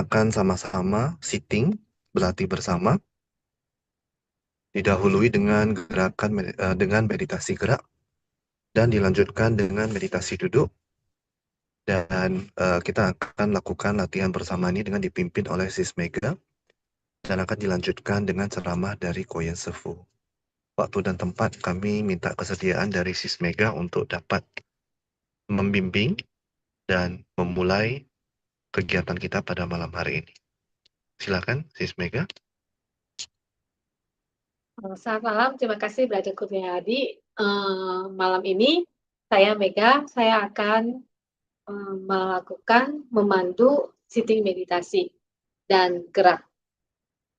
akan sama-sama sitting, berlatih bersama, didahului dengan dengan meditasi gerak, dan dilanjutkan dengan meditasi duduk, dan kita akan lakukan latihan bersama ini dengan dipimpin oleh Sis Mega, dan akan dilanjutkan dengan ceramah dari Koyen Sefu. Waktu dan tempat kami minta kesediaan dari Sis Mega untuk dapat membimbing dan memulai kegiatan kita pada malam hari ini. Silakan, Sis Mega. Selamat malam, terima kasih Brother Kurniadi. Malam ini saya Mega, saya akan memandu sitting meditasi dan gerak,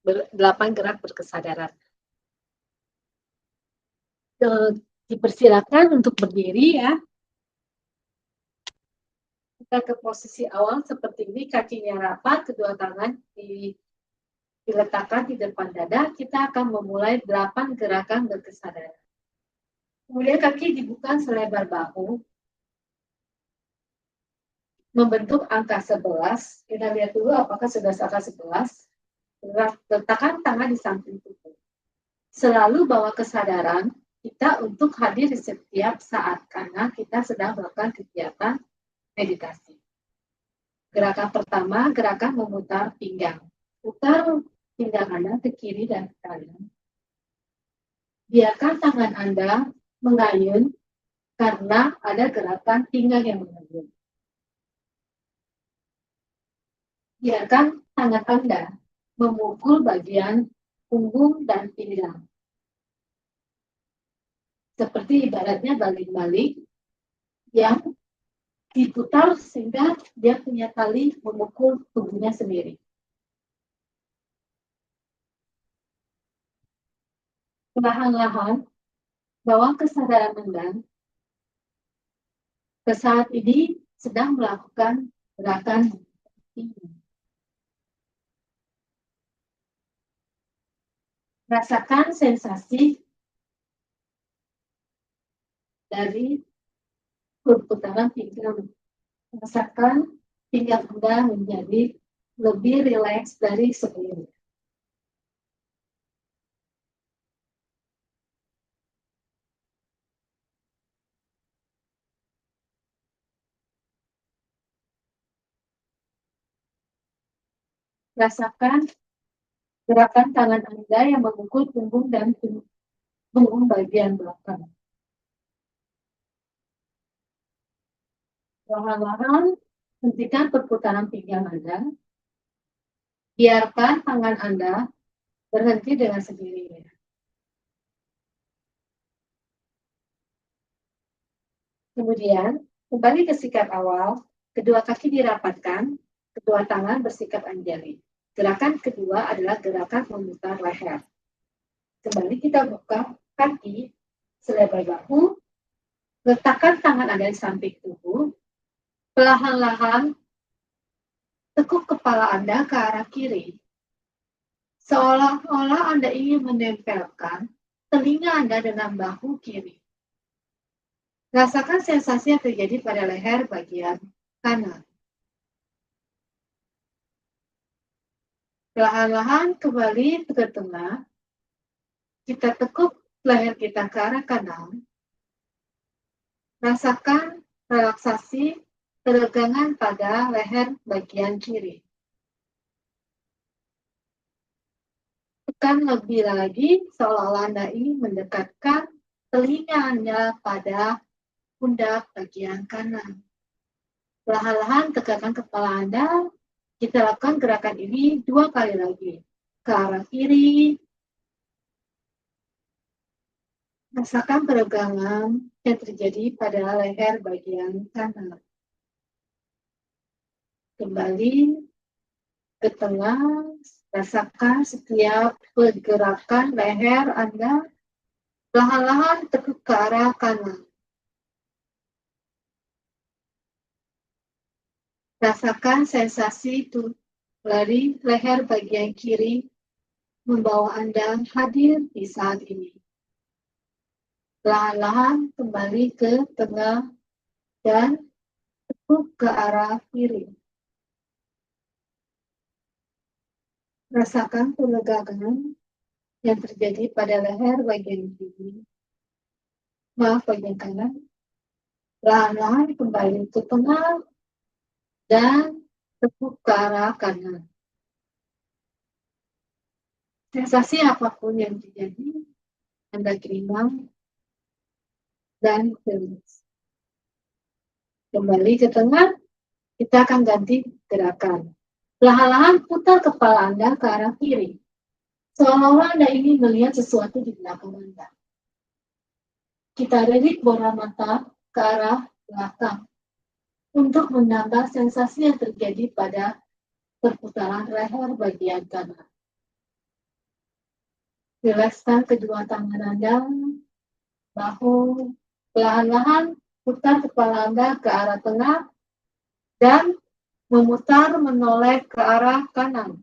8 gerak berkesadaran. Dipersilakan untuk berdiri ya. Kita ke posisi awal seperti ini, kakinya rapat, kedua tangan diletakkan di depan dada. Kita akan memulai 8 gerakan berkesadaran. Kemudian kaki dibuka selebar bahu, membentuk angka 11. Kita lihat dulu apakah sudah angka 11. Letakkan tangan di samping tubuh. Selalu bawa kesadaran kita untuk hadir di setiap saat karena kita sedang melakukan kegiatan meditasi. Gerakan pertama, gerakan memutar pinggang. Putar pinggang Anda ke kiri dan ke kanan. Biarkan tangan Anda mengayun karena ada gerakan pinggang yang mengayun. Biarkan tangan Anda memukul bagian punggung dan pinggang. Seperti ibaratnya balik-balik yang diputar sehingga dia punya tali memukul tubuhnya sendiri. Perlahan-lahan bawa kesadaran Anda ke saat ini sedang melakukan gerakan ini. Rasakan sensasi dari perputaran pinggang. Rasakan pinggang Anda menjadi lebih rileks dari sebelumnya. Rasakan gerakan tangan Anda yang memukul punggung dan punggung bagian belakang. Perlahan-lahan hentikan perputaran pinggang Anda. Biarkan tangan Anda berhenti dengan sendirinya. Kemudian, kembali ke sikap awal, kedua kaki dirapatkan, kedua tangan bersikap anjali. Gerakan kedua adalah gerakan memutar leher. Kembali kita buka kaki selebar bahu, letakkan tangan Anda di samping tubuh, perlahan-lahan tekuk kepala Anda ke arah kiri. Seolah-olah Anda ingin menempelkan telinga Anda dengan bahu kiri. Rasakan sensasi yang terjadi pada leher bagian kanan. Perlahan-lahan kembali ke tengah. Kita tekuk leher kita ke arah kanan. Rasakan relaksasi keregangan pada leher bagian kiri. Tekan lebih lagi seolah-olah Anda ingin mendekatkan telinga Anda pada pundak bagian kanan. Perlahan-lahan tegakkan kepala Anda. Kita lakukan gerakan ini 2 kali lagi. Ke arah kiri. Rasakan keregangan yang terjadi pada leher bagian kanan. Kembali ke tengah. Rasakan setiap pergerakan leher Anda. Perlahan-lahan tekuk ke arah kanan. Rasakan sensasi itu dari leher bagian kiri membawa Anda hadir di saat ini. Perlahan-lahan kembali ke tengah dan tekuk ke arah kiri. Rasakan pelegangan yang terjadi pada leher bagian kiri, bagian kanan. Perlahan-lahan kembali ke tengah dan tekuk ke arah kanan. Sensasi apapun yang terjadi, Anda terima dan rilis. Kembali ke tengah, kita akan ganti gerakan. Perlahan-lahan putar kepala Anda ke arah kiri. Seolah-olah Anda ingin melihat sesuatu di belakang Anda. Kita lirik bola mata ke arah belakang untuk menambah sensasi yang terjadi pada perputaran leher bagian kanan. Rilekskan kedua tangan Anda, bahu, perlahan-lahan putar kepala Anda ke arah tengah dan memutar menoleh ke arah kanan.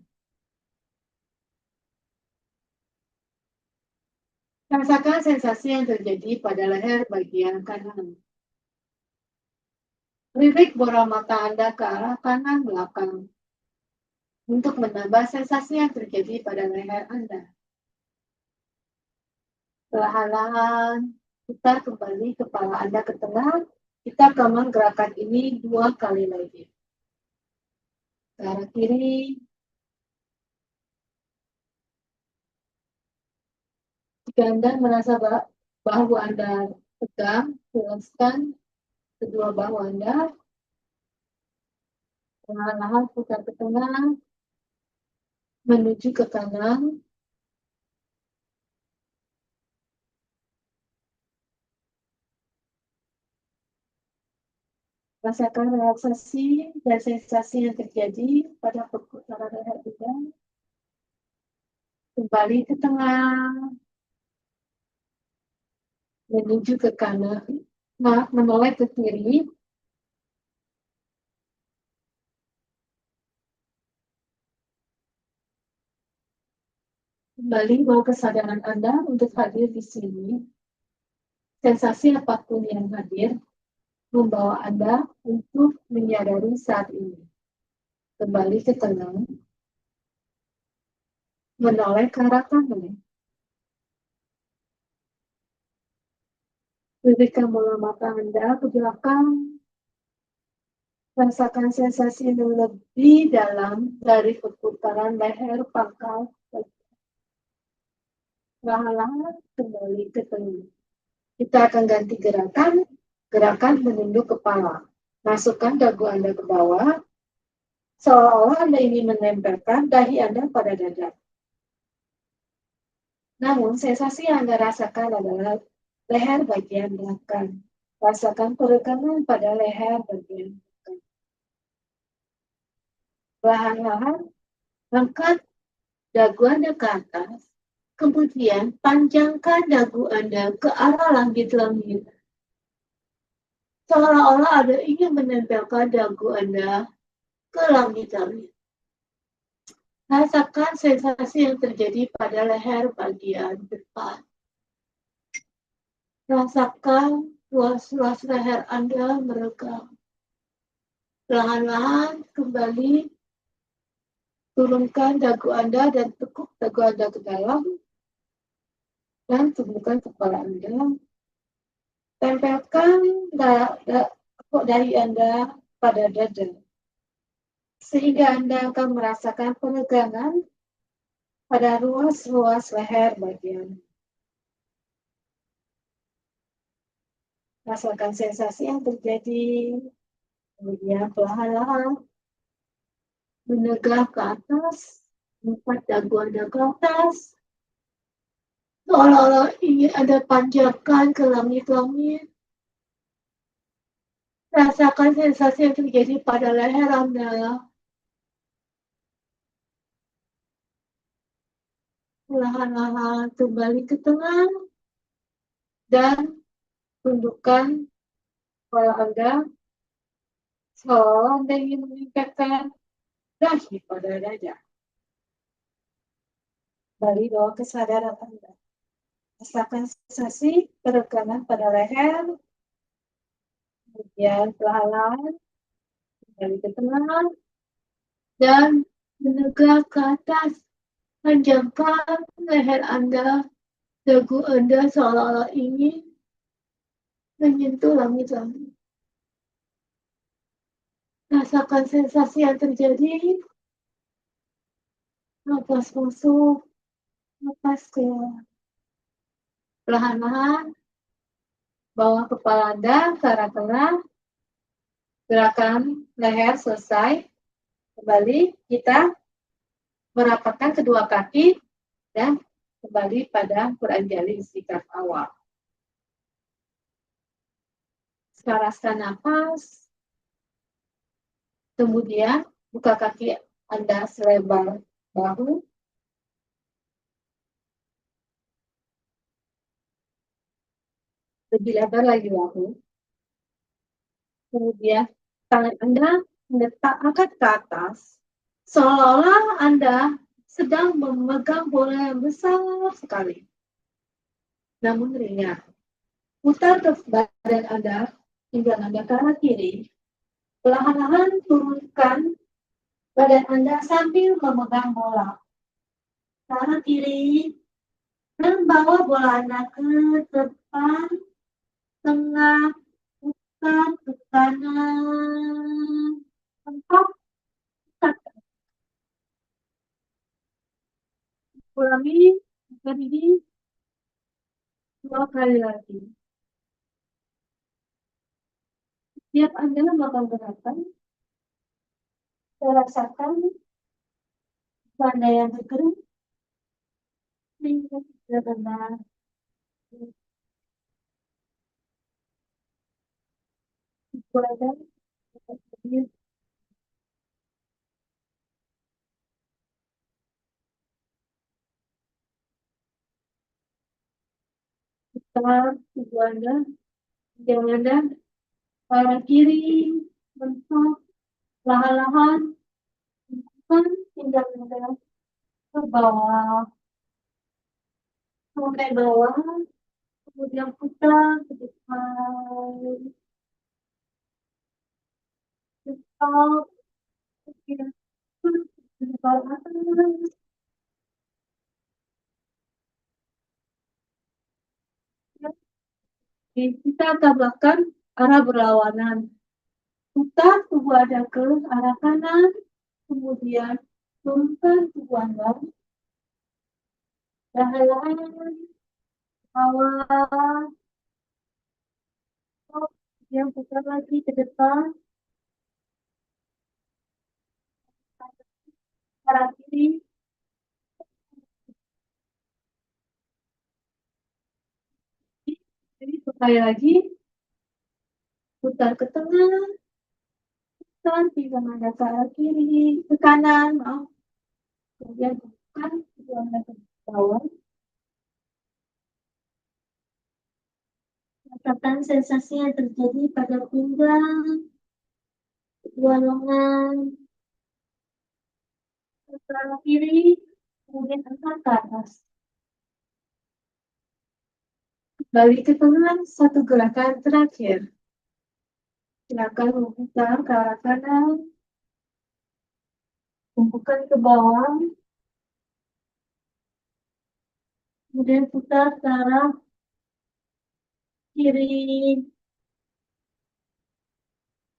Rasakan sensasi yang terjadi pada leher bagian kanan. Lirik bola mata Anda ke arah kanan belakang untuk menambah sensasi yang terjadi pada leher Anda. Perlahan-lahan putar kembali kepala Anda ke tengah. Kita akan gerakan ini 2 kali lagi. Ke arah kiri. Jika Anda merasa bahu Anda tegang, pulaskan kedua bahu Anda. Perlahan-lahan putar ke tengah, menuju ke kanan. Rasakan relaksasi dan sensasi yang terjadi pada perputaran leher Anda. Kembali ke tengah, menuju ke kanan, menoleh ke kiri. Kembali bawa kesadaran Anda untuk hadir di sini. Sensasi apapun yang hadir membawa Anda untuk menyadari saat ini. Kembali ke tengah, menoleh ke arah kanan. Berikan bola mata Anda ke belakang. Rasakan sensasi yang lebih dalam dari perputaran leher pangkal. Perlahan-lahan kembali ke tengah. Kita akan ganti gerakan menunduk kepala. Masukkan dagu Anda ke bawah, seolah-olah Anda ingin menempelkan dahi Anda pada dada. Namun, sensasi yang Anda rasakan adalah leher bagian belakang. Rasakan peregangan pada leher bagian belakang. Perlahan-lahan, angkat dagu Anda ke atas, kemudian panjangkan dagu Anda ke arah langit-langit. Seolah-olah Anda ingin menempelkan dagu Anda ke langit-langit. Rasakan sensasi yang terjadi pada leher bagian depan. Rasakan ruas-ruas leher Anda meregang. Perlahan-lahan kembali turunkan dagu Anda dan tekuk dagu Anda ke dalam dan tumbuhkan kepala Anda. Tempelkan dahi Anda pada dada. Sehingga Anda akan merasakan peregangan pada ruas-ruas leher bagian. Rasakan sensasi yang terjadi. Kemudian perlahan-lahan menegak ke atas, angkat dagu Anda ke atas. Seolah-olah ingin Anda panjangkan ke langit-langit. Rasakan sensasi yang terjadi pada leher Anda. Perlahan-lahan kembali ke tengah dan tundukkan kepala Anda. Seolah Anda ingin meningkatkan dahi pada dada. Kembali bawa kesadaran Anda. Rasakan sensasi peregangan pada leher. Kemudian perlahan kembali ke tengah dan menegak ke atas. Panjangkan leher Anda, dagu Anda seolah-olah ingin menyentuh langit-langit. Rasakan sensasi yang terjadi. Napas masuk, napas keluar. Perlahan-lahan, bawa kepala Anda ke arah tengah. Gerakan leher selesai. Kembali kita merapatkan kedua kaki dan kembali pada beranjali sikap awal. Selaraskan nafas. Kemudian buka kaki Anda selebar bahu. Lebih lebar lagi bahu. Kemudian tangan Anda angkat ke atas. Seolah-olah Anda sedang memegang bola yang besar sekali. Namun ringan. Putar ke badan Anda, pinggang Anda ke arah kiri. Perlahan-lahan turunkan badan Anda sambil memegang bola. Ke arah kiri. Dan bawa bola Anda ke depan, tengah, putar ke kanan, tempat, putar. Ulangi ini 2 kali lagi. Setiap Anda melakukan gerakan, rasakan Anda yang bergerak, hingga Anda berada di sekitar tubuh Anda, jangan Anda arah kiri, mentok, lahan-lahan, hingga Anda ke bawah, sampai bawah, kemudian putar ke depan, stop, kemudian ke bawah atas. Kita tambahkan arah berlawanan. Putar tubuh Anda ke arah kanan, kemudian turunkan tubuh Anda. Lahan-lahan, bawah, kemudian putar lagi ke depan, arah kiri, jadi sekali lagi, putar ke tengah, putar, pinggang Anda ke arah kiri, ke kanan, maaf. Kemudian bukan tubuh Anda ke bawah. Rasakan sensasi yang terjadi pada pinggang, kedua lengan, ke arah kiri, kemudian angkat ke atas. Balik ke tengah, satu gerakan terakhir. Silakan memutar ke arah kanan, tumpukan ke bawah, kemudian putar ke arah kiri,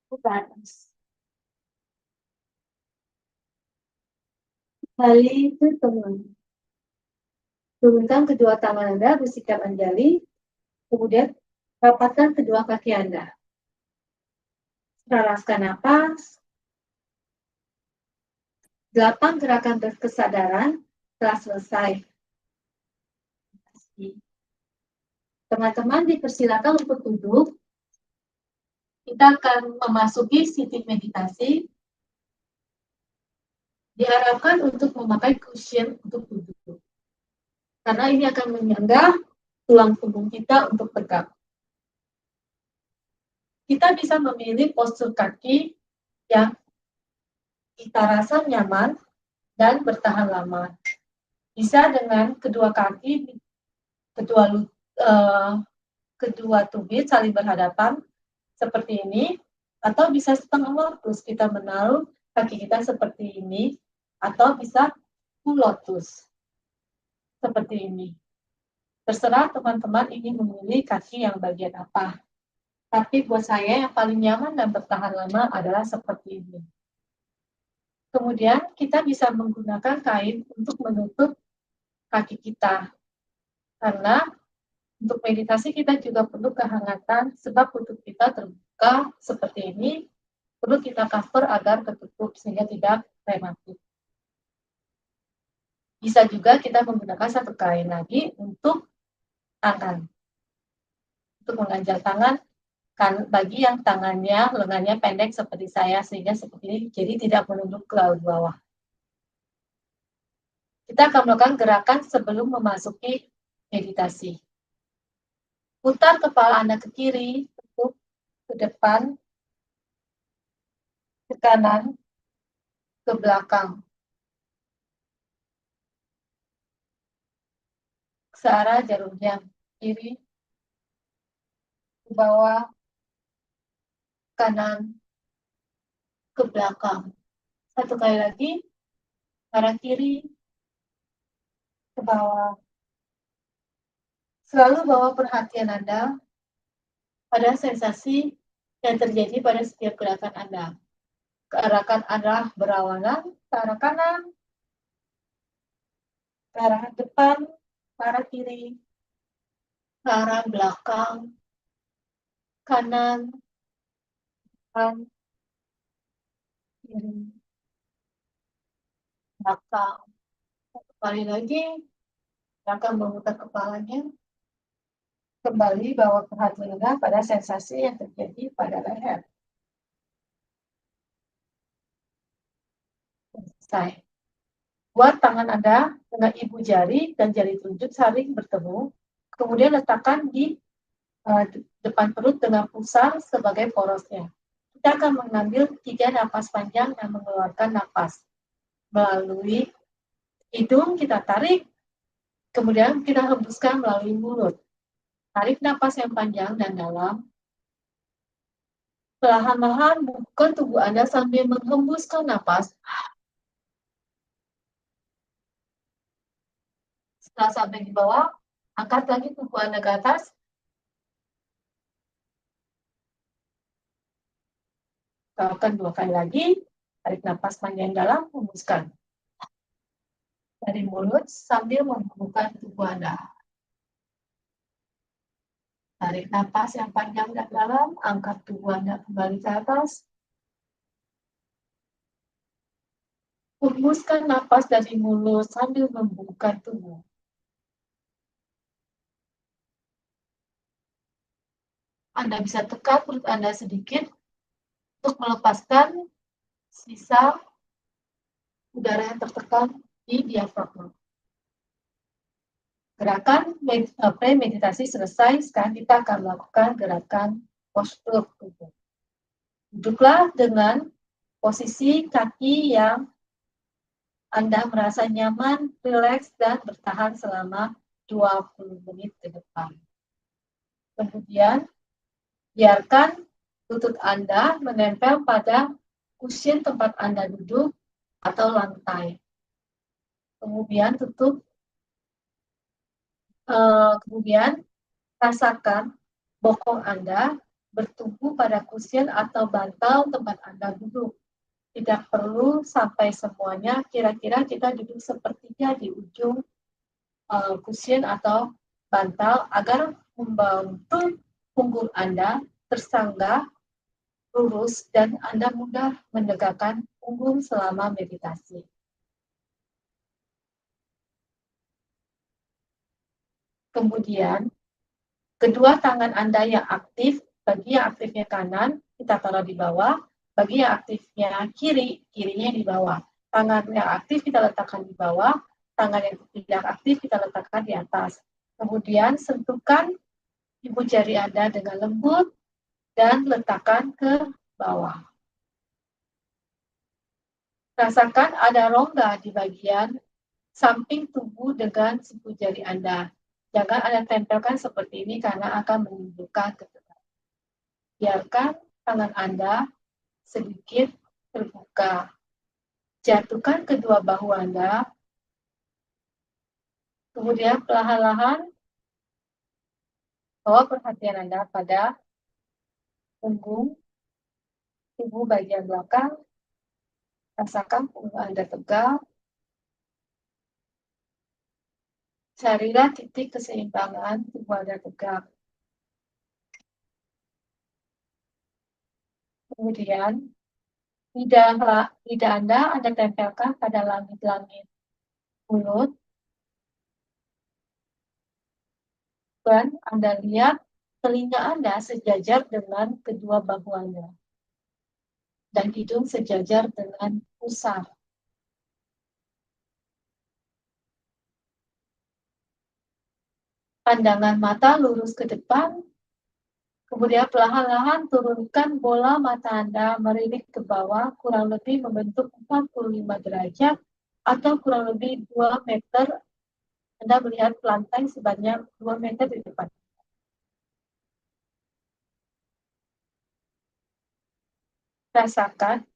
ke atas. Balik ke tengah. Turunkan kedua tangan Anda bersikap anjali, kemudian rapatkan kedua kaki Anda. Selaraskan napas. 8 gerakan berkesadaran telah selesai. Teman-teman dipersilakan untuk duduk. Kita akan memasuki sitting meditasi. Diharapkan untuk memakai cushion untuk duduk. Karena ini akan menyanggah tulang punggung kita untuk tegak. Kita bisa memilih postur kaki yang kita rasa nyaman dan bertahan lama. Bisa dengan kedua kaki, kedua tumit saling berhadapan seperti ini, atau bisa setengah lotus, kita menaruh kaki kita seperti ini, atau bisa full lotus. seperti ini. Terserah teman-teman ingin memilih kaki yang bagian apa. Tapi buat saya yang paling nyaman dan bertahan lama adalah seperti ini. Kemudian kita bisa menggunakan kain untuk menutup kaki kita. Karena untuk meditasi kita juga perlu kehangatan, sebab kutub kita terbuka seperti ini, perlu kita cover agar tertutup sehingga tidak prematur. Bisa juga kita menggunakan satu kain lagi untuk tangan. Untuk mengganjal tangan, kan bagi yang tangannya, lengannya pendek seperti saya, sehingga seperti ini, jadi tidak menunduk ke bawah. Kita akan melakukan gerakan sebelum memasuki meditasi. Putar kepala Anda ke kiri, ke depan, ke kanan, ke belakang. Searah jarum jam. Kiri, ke bawah, kanan, ke belakang. Satu kali lagi, arah kiri, ke bawah. Selalu bawa perhatian Anda pada sensasi yang terjadi pada setiap gerakan Anda. Kearahkan Anda berlawanan, ke arah kanan, ke arah depan, ke arah kiri, ke arah belakang, kanan, depan, kiri, belakang. Satu kali lagi, akan memutar kepalanya. Kembali bawa perhatian Anda pada sensasi yang terjadi pada leher. Selesai. Buat tangan Anda dengan ibu jari dan jari telunjuk saling bertemu, kemudian letakkan di depan perut dengan pusar sebagai porosnya. Kita akan mengambil 3 napas panjang dan mengeluarkan napas. Melalui hidung kita tarik, kemudian kita hembuskan melalui mulut. Tarik napas yang panjang dan dalam. Perlahan-lahan buka tubuh Anda sambil menghembuskan napas. Setelah sampai di bawah, angkat lagi tubuh Anda ke atas. Lakukan 2 kali lagi. Tarik napas panjang dalam, hembuskan. Dari mulut sambil membuka tubuh Anda. Tarik napas yang panjang dan dalam, angkat tubuh Anda kembali ke atas. Hembuskan napas dari mulut sambil membuka tubuh. Anda bisa tekan perut Anda sedikit untuk melepaskan sisa udara yang tertekan di diafragma. Gerakan pre-meditasi selesai, sekarang kita akan melakukan gerakan postur tubuh. Duduklah dengan posisi kaki yang Anda merasa nyaman, rileks, dan bertahan selama 20 menit ke depan. Kemudian, biarkan lutut Anda menempel pada kusin tempat Anda duduk atau lantai. Kemudian kemudian rasakan bokong Anda bertumpu pada kusin atau bantal tempat Anda duduk. Tidak perlu sampai semuanya, kira-kira kita duduk sepertiga di ujung kusin atau bantal agar membantu punggung Anda tersangga lurus dan Anda mudah menegakkan punggung selama meditasi. Kemudian, kedua tangan Anda yang aktif, bagi yang aktifnya kanan, kita taruh di bawah, bagi yang aktifnya kiri, kirinya di bawah. Tangan yang aktif kita letakkan di bawah, tangan yang tidak aktif kita letakkan di atas. Kemudian sentuhkan ibu jari Anda dengan lembut dan letakkan ke bawah. Rasakan ada rongga di bagian samping tubuh dengan siku jari Anda. Jangan Anda tempelkan seperti ini karena akan menimbulkan ketegangan. Biarkan tangan Anda sedikit terbuka. Jatuhkan kedua bahu Anda Kemudian perlahan-lahan bawa perhatian Anda pada punggung, tubuh bagian belakang, rasakan punggung Anda tegak, carilah titik keseimbangan tubuh Anda tegak. Kemudian, lidah Anda tempelkan pada langit-langit mulut, dan Anda lihat telinga Anda sejajar dengan kedua bahu Anda, dan hidung sejajar dengan pusar. Pandangan mata lurus ke depan, kemudian perlahan-lahan turunkan bola mata Anda melirik ke bawah, kurang lebih membentuk 45 derajat, atau kurang lebih 2 meter. Anda melihat lantai sebanyak 2 meter di depan. Rasakan,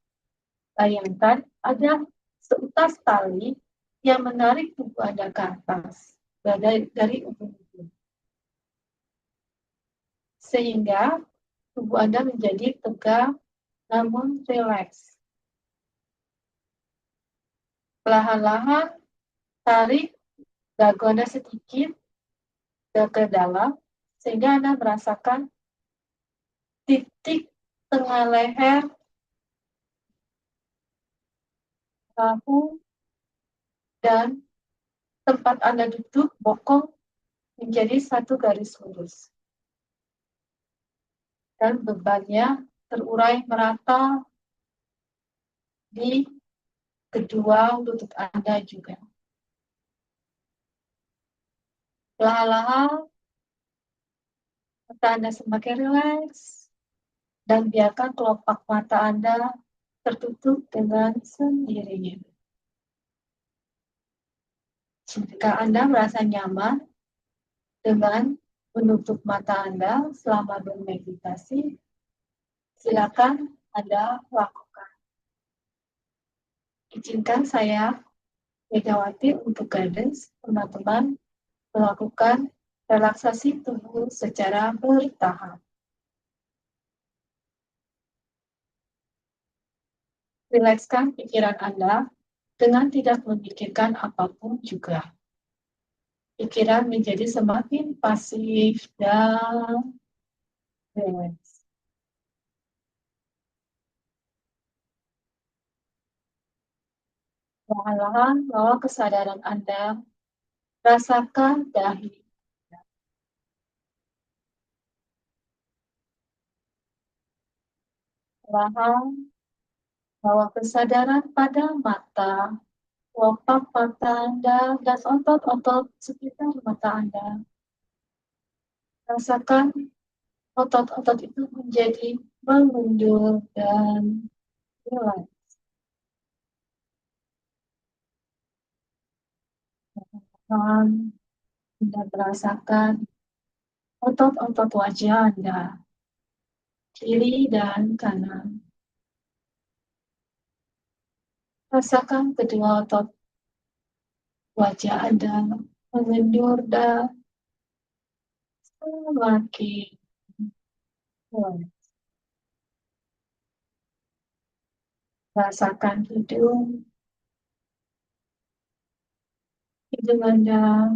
bayangkan ada seutas tali yang menarik tubuh Anda ke atas dari ujung-ujung, sehingga tubuh Anda menjadi tegak namun rileks. Perlahan-lahan tarik dagu Anda sedikit ke dalam, sehingga Anda merasakan titik tengah leher, bahu, dan tempat Anda duduk, bokong, menjadi satu garis lurus. Dan bebannya terurai merata di kedua lutut Anda juga. Perlahan-lahan mata Anda semakin rileks, dan biarkan kelopak mata Anda tertutup dengan sendirinya. Jika Anda merasa nyaman dengan menutup mata Anda selama bermeditasi, silakan Anda lakukan. Izinkan saya, Megawati, untuk guidance teman-teman melakukan relaksasi tubuh secara bertahap. Rilekskan pikiran Anda dengan tidak memikirkan apapun juga. Pikiran menjadi semakin pasif dan rileks. Perlahan-lahan bawa kesadaran Anda, rasakan dahi. Perlahan bawa kesadaran pada mata, kelopak mata Anda, dan otot-otot sekitar mata Anda. Rasakan otot-otot itu menjadi mengundur dan rileks. Anda merasakan otot-otot wajah Anda, kiri dan kanan. Rasakan kedua otot wajah Anda mengendur dan semakin kuat. Rasakan hidung Anda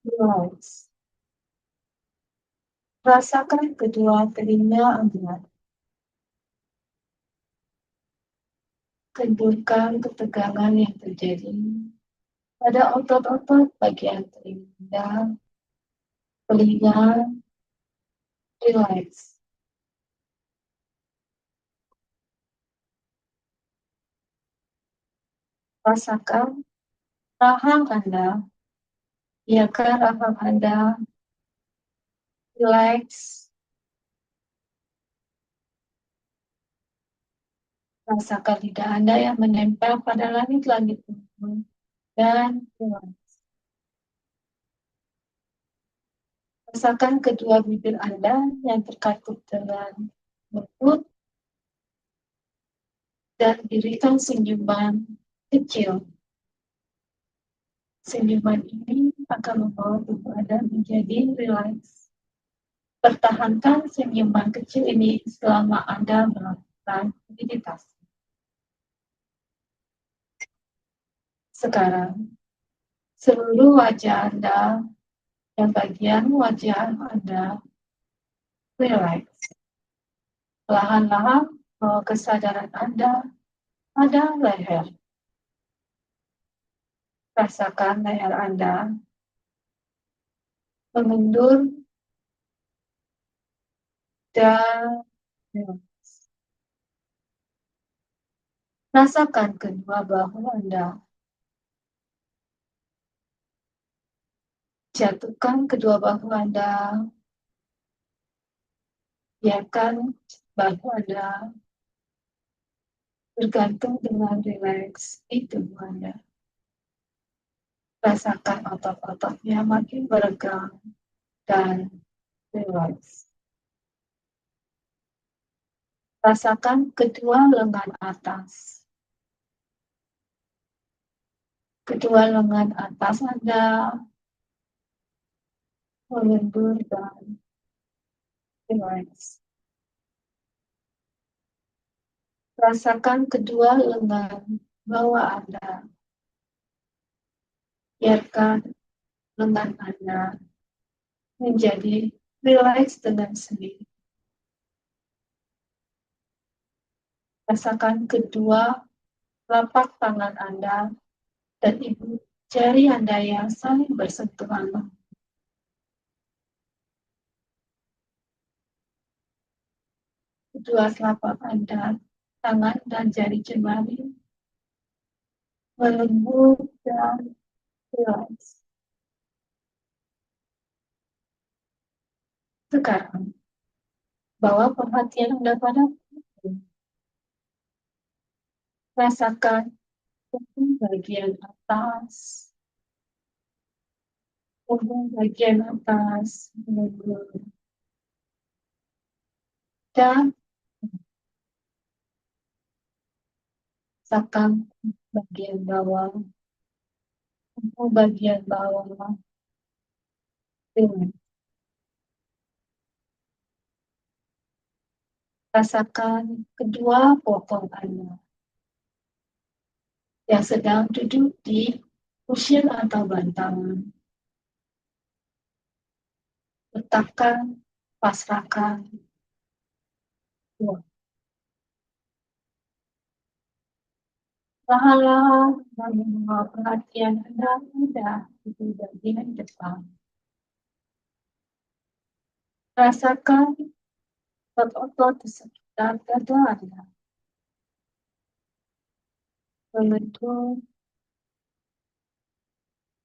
luas. Rasakan kedua telinga Anda. Kendurkan ketegangan yang terjadi pada otot-otot bagian telinga, rileks. Rasakan rahang Anda, biarkan rahang Anda rileks. Rasakan lidah Anda yang menempel pada langit-langit tubuh dan rileks. Rasakan kedua bibir Anda yang terkatup dengan lembut, dan berikan senyuman kecil Senyuman ini akan membawa tubuh Anda menjadi rileks. Pertahankan senyuman kecil ini selama Anda melakukan meditasi. Sekarang, seluruh wajah Anda dan bagian wajah Anda rileks. Perlahan-lahan bawa kesadaran Anda pada leher. Rasakan leher Anda mengendur dan rileks. Rasakan kedua bahu Anda. Jatuhkan kedua bahu Anda. Biarkan bahu Anda bergantung dengan rileks di tubuh Anda. Rasakan otot-ototnya makin bergerak dan rileks. Rasakan kedua lengan atas. Kedua lengan atas Anda mengendur dan rileks. Rasakan kedua lengan bawah Anda. Biarkan lengan Anda menjadi rileks dengan sendiri. Rasakan kedua telapak tangan Anda dan ibu jari Anda yang saling bersentuhan. Kedua telapak Anda, tangan dan jari jemari melembut dan rileks. Sekarang, bawa perhatian Anda pada tubuh. Rasakan punggung bagian atas, punggung bagian atas melembut dan rasakan bagian bawah, punggung bagian bawah rileks. Rasakan kedua bokong Anda yang sedang duduk di cushion atau bantalan. Letakkan, pasrahkan. Perlahan-lahan dan membawa perhatian Anda pada di bagian depan. Rasakan otot-otot di sekitar dada Anda. Mengendur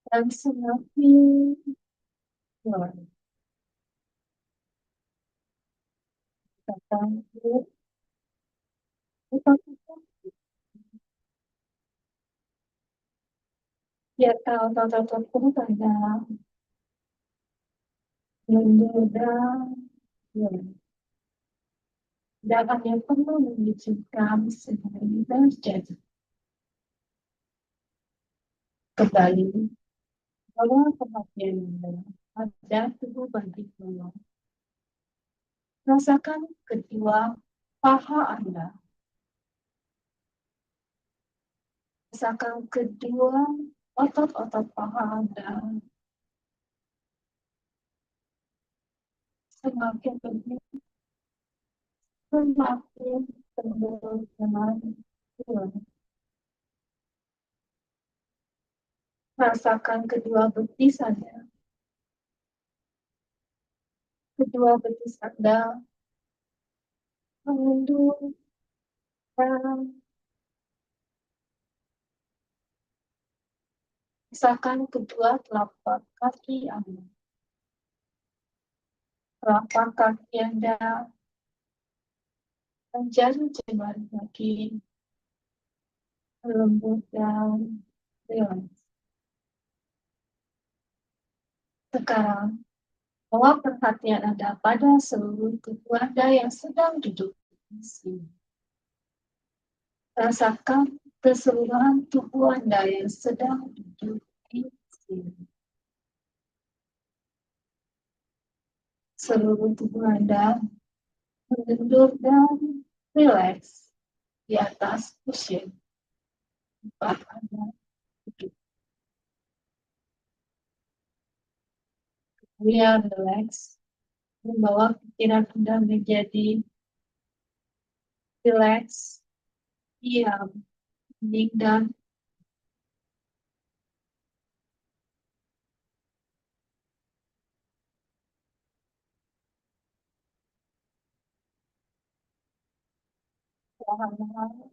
dan semakin keluar. Rasakan otot-otot. Biarkan otot-otot perut Anda mengendur dan keluar. Dan hanya perlu menunjukkan sendiri terjadi. Kembali, bawa perhatian Anda pada tubuh bagian bawah. Rasakan kedua paha Anda. Rasakan kedua otot-otot paha Anda. Semakin begitu, semakin tembus dengan keluar. Rasakan kedua betis Anda. Kedua betis Anda mengendur dan rasakan kedua telapak kaki Anda. Telapak kaki Anda dan jari jemari kaki lembut dan rileks. Sekarang, bawa perhatian Anda pada seluruh tubuh Anda yang sedang duduk di sini. Rasakan keseluruhan tubuh Anda yang sedang duduk di seluruh tubuh Anda mengendur dan rileks di atas kusen tempat Anda duduk. Kemudian rileks, membawa pikiran Anda menjadi rileks, diam, hening, dan perlahan-lahan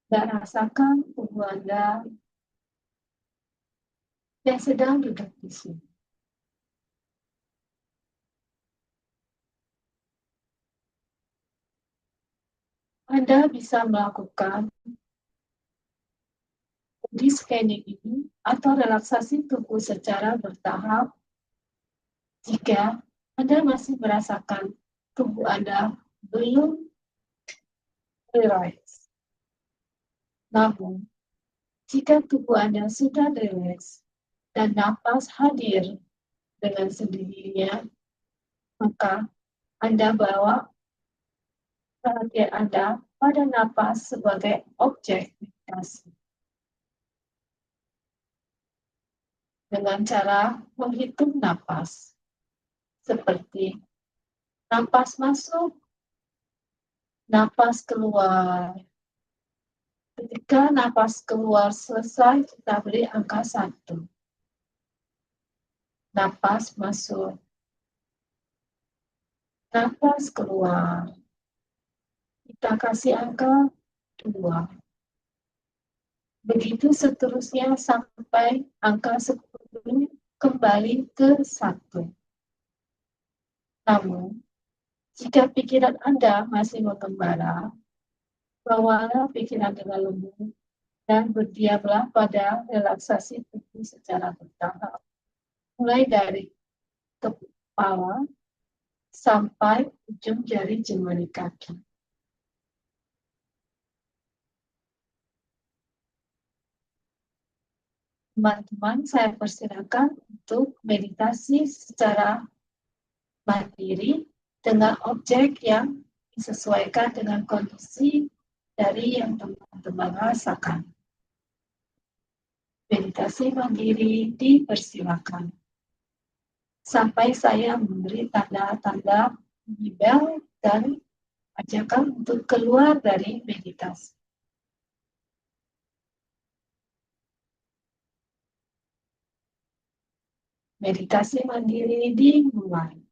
dan rasakan tubuh Anda yang sedang duduk di sini. Anda bisa melakukan body scanning ini atau relaksasi tubuh secara bertahap jika Anda masih merasakan tubuh Anda belum rileks. Namun, jika tubuh Anda sudah rileks dan napas hadir dengan sendirinya, maka Anda bawa perhatian Anda pada napas sebagai objek meditasi. Dengan cara menghitung napas, seperti napas masuk, napas keluar. Ketika napas keluar selesai, kita beri angka 1. Napas masuk, napas keluar. Kita kasih angka 2. Begitu seterusnya sampai angka 10 kembali ke 1. Namun, jika pikiran Anda masih mengembara, bawalah pikiran dengan lembut dan berdiamlah pada relaksasi tubuh secara bertahap. Mulai dari kepala sampai ujung jari jemari kaki. Teman-teman, saya persilakan untuk meditasi secara mandiri dengan objek yang disesuaikan dengan kondisi dari yang teman-teman rasakan. Meditasi mandiri dipersilakan. Sampai saya memberi tanda-tanda di bel dan ajakan untuk keluar dari meditasi. Meditasi mandiri dimulai.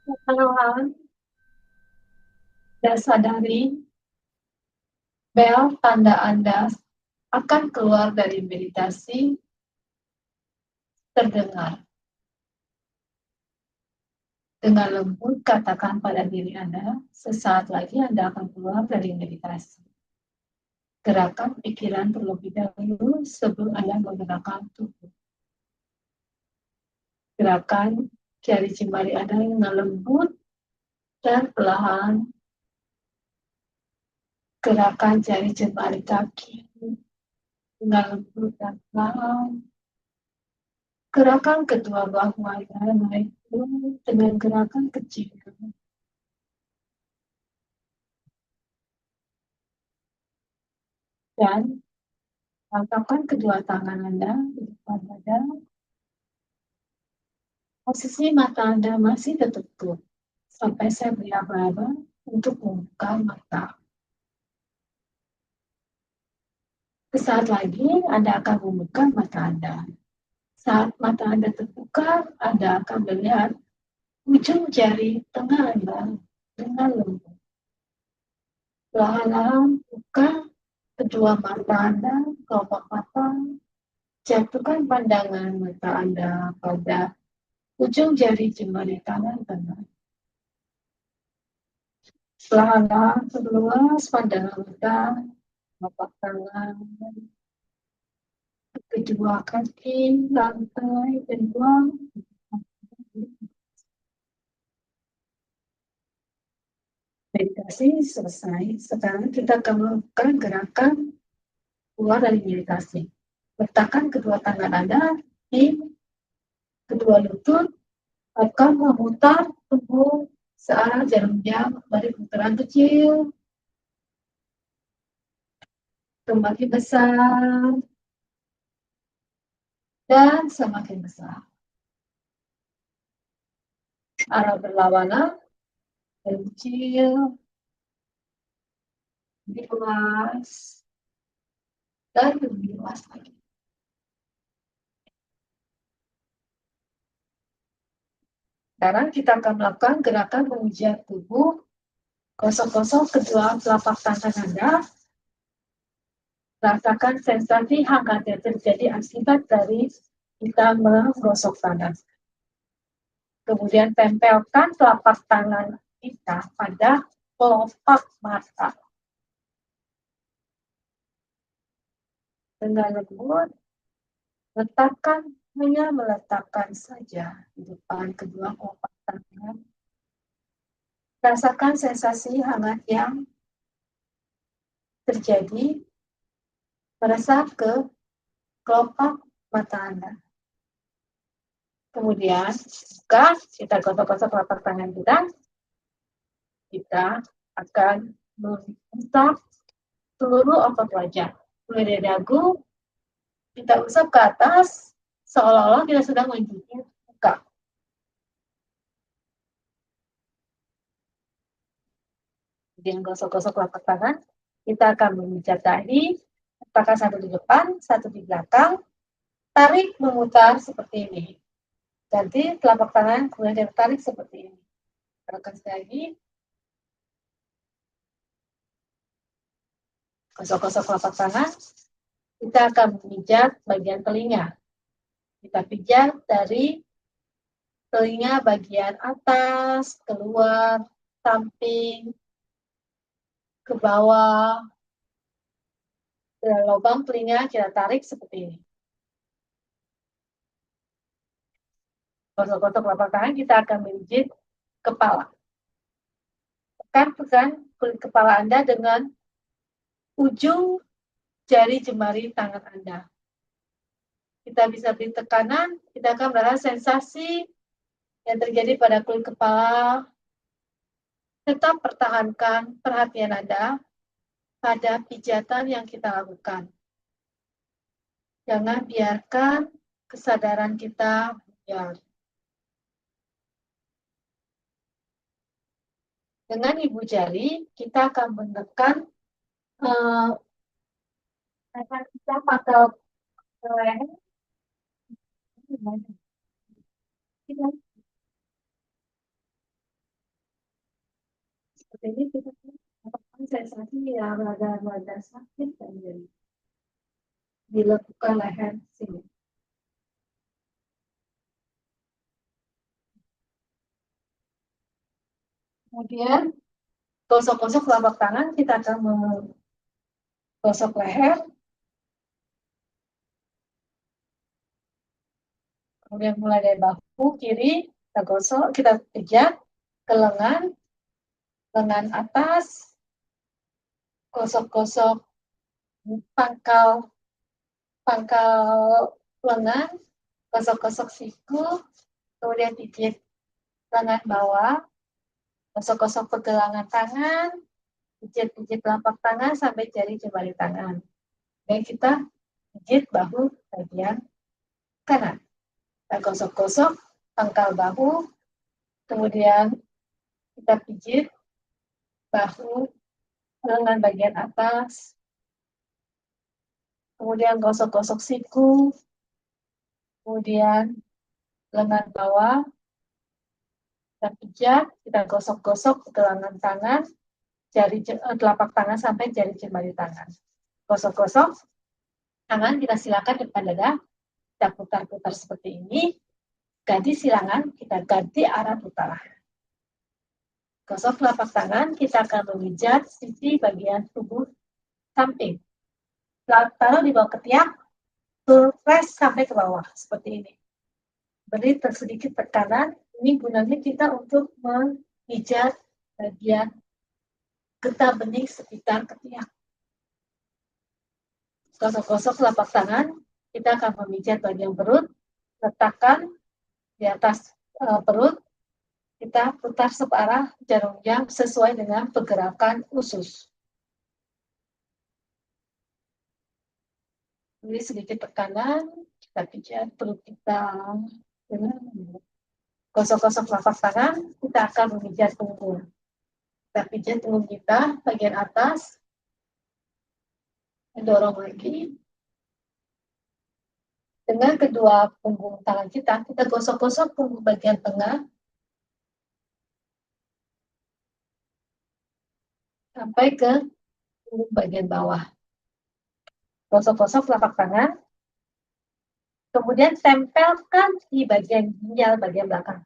Perlahan dan sadari bel tanda Anda akan keluar dari meditasi terdengar. Dengan lembut katakan pada diri Anda, sesaat lagi Anda akan keluar dari meditasi. Gerakan pikiran terlebih dahulu sebelum Anda menggerakkan tubuh. Gerakan jari jemari Anda dengan lembut dan perlahan. Gerakan jari jemari kaki dengan lembut dan perlahan. Gerakan kedua bahu Anda naik dengan gerakan kecil. Dan letakkan kedua tangan Anda di depan dada. Posisi mata Anda masih tertutup sampai saya beri aba-aba untuk membuka mata. Sesaat lagi Anda akan membuka mata Anda. Saat mata Anda terbuka, Anda akan melihat ujung jari tengah Anda dengan lembut. Perlahan-lahan buka kedua mata Anda, kelopak mata. Jatuhkan pandangan mata Anda pada ujung jari jemari tangan tengah. Perlahan-lahan perluas pandangan mata, kelopak tangan, kedua kaki, lantai, dan ruang. Meditasi selesai. Sekarang kita akan melakukan gerakan keluar dari meditasi. Letakkan kedua tangan Anda di kedua lutut, akan memutar tubuh searah jarum jam dari putaran kecil semakin besar dan semakin besar. Arah berlawanan dari kecil, lebih luas, dan lebih luas lagi. Sekarang kita akan melakukan gerakan memijat tubuh. Gosok-gosok kedua telapak tangan Anda. Rasakan sensasi hangat yang terjadi akibat dari kita menggosok tangan. Kemudian tempelkan telapak tangan kita pada kelopak mata. Dengan lembut, hanya meletakkan saja di depan kedua kelopak tangan. Rasakan sensasi hangat yang terjadi meresap ke kelopak mata Anda. Kemudian, kita gosok-gosok telapak tangan kita akan mengusap seluruh otot wajah. Mulai dari dagu, kita usap ke atas, seolah-olah kita sedang mencuci muka. Kemudian gosok-gosok telapak tangan, kita akan memijat dahi, apakah satu di depan, satu di belakang, tarik memutar seperti ini. Ganti telapak tangan, kemudian tarik seperti ini. Lakukan sekali lagi. Gosok-gosok telapak tangan, kita akan memijat bagian telinga. Kita pijat dari telinga bagian atas, keluar, samping, ke bawah, ke lubang telinga, kita tarik seperti ini. Gosok-gosok telapak tangan, kita akan menjit kepala. Tekan kulit kepala Anda dengan ujung jari jemari tangan Anda. Kita bisa beri tekanan, kita akan merasakan sensasi yang terjadi pada kulit kepala. Tetap pertahankan perhatian Anda pada pijatan yang kita lakukan. Jangan biarkan kesadaran kita buyar. Dengan ibu jari, kita akan menekan kita pada leher. Ini kita mendapatkan sensasi yang rada-rada sakit dan jadi dilekukan leher sini. Kemudian gosok-gosok telapak tangan, kita akan menggosok leher. Kemudian mulai dari bahu kiri, kita gosok, kita pijat ke lengan atas, gosok-gosok pangkal lengan, gosok-gosok siku, kemudian pijit lengan bawah, gosok-gosok pergelangan tangan, pijit-pijit telapak tangan sampai jari jemari tangan. Dan kita pijit bahu bagian kanan. Kita gosok-gosok pangkal bahu, kemudian kita pijit bahu lengan bagian atas, kemudian gosok-gosok siku, kemudian lengan bawah, kita pijat, kita gosok-gosok pergelangan tangan, telapak tangan sampai jari jemari tangan. Gosok-gosok tangan, kita silakan depan dada, kita putar-putar seperti ini. Ganti silangan, kita ganti arah putaran. Gosok telapak tangan, kita akan memijat sisi bagian tubuh samping. Taruh di bawah ketiak, press sampai ke bawah, seperti ini. Beri sedikit tekanan, ini gunanya kita untuk memijat bagian getah bening sekitar ketiak. Gosok-gosok telapak tangan, kita akan memijat bagian perut, letakkan di atas perut, kita putar searah jarum jam sesuai dengan pergerakan usus. Beri sedikit tekanan, kita pijat perut kita. Gosok-gosok telapak tangan, kita akan memijat punggung. Kita pijat punggung kita bagian atas, mendorong lagi. Dengan kedua punggung tangan kita gosok-gosok punggung bagian tengah sampai ke punggung bagian bawah. Gosok-gosok telapak tangan, kemudian tempelkan di bagian ginjal bagian belakang.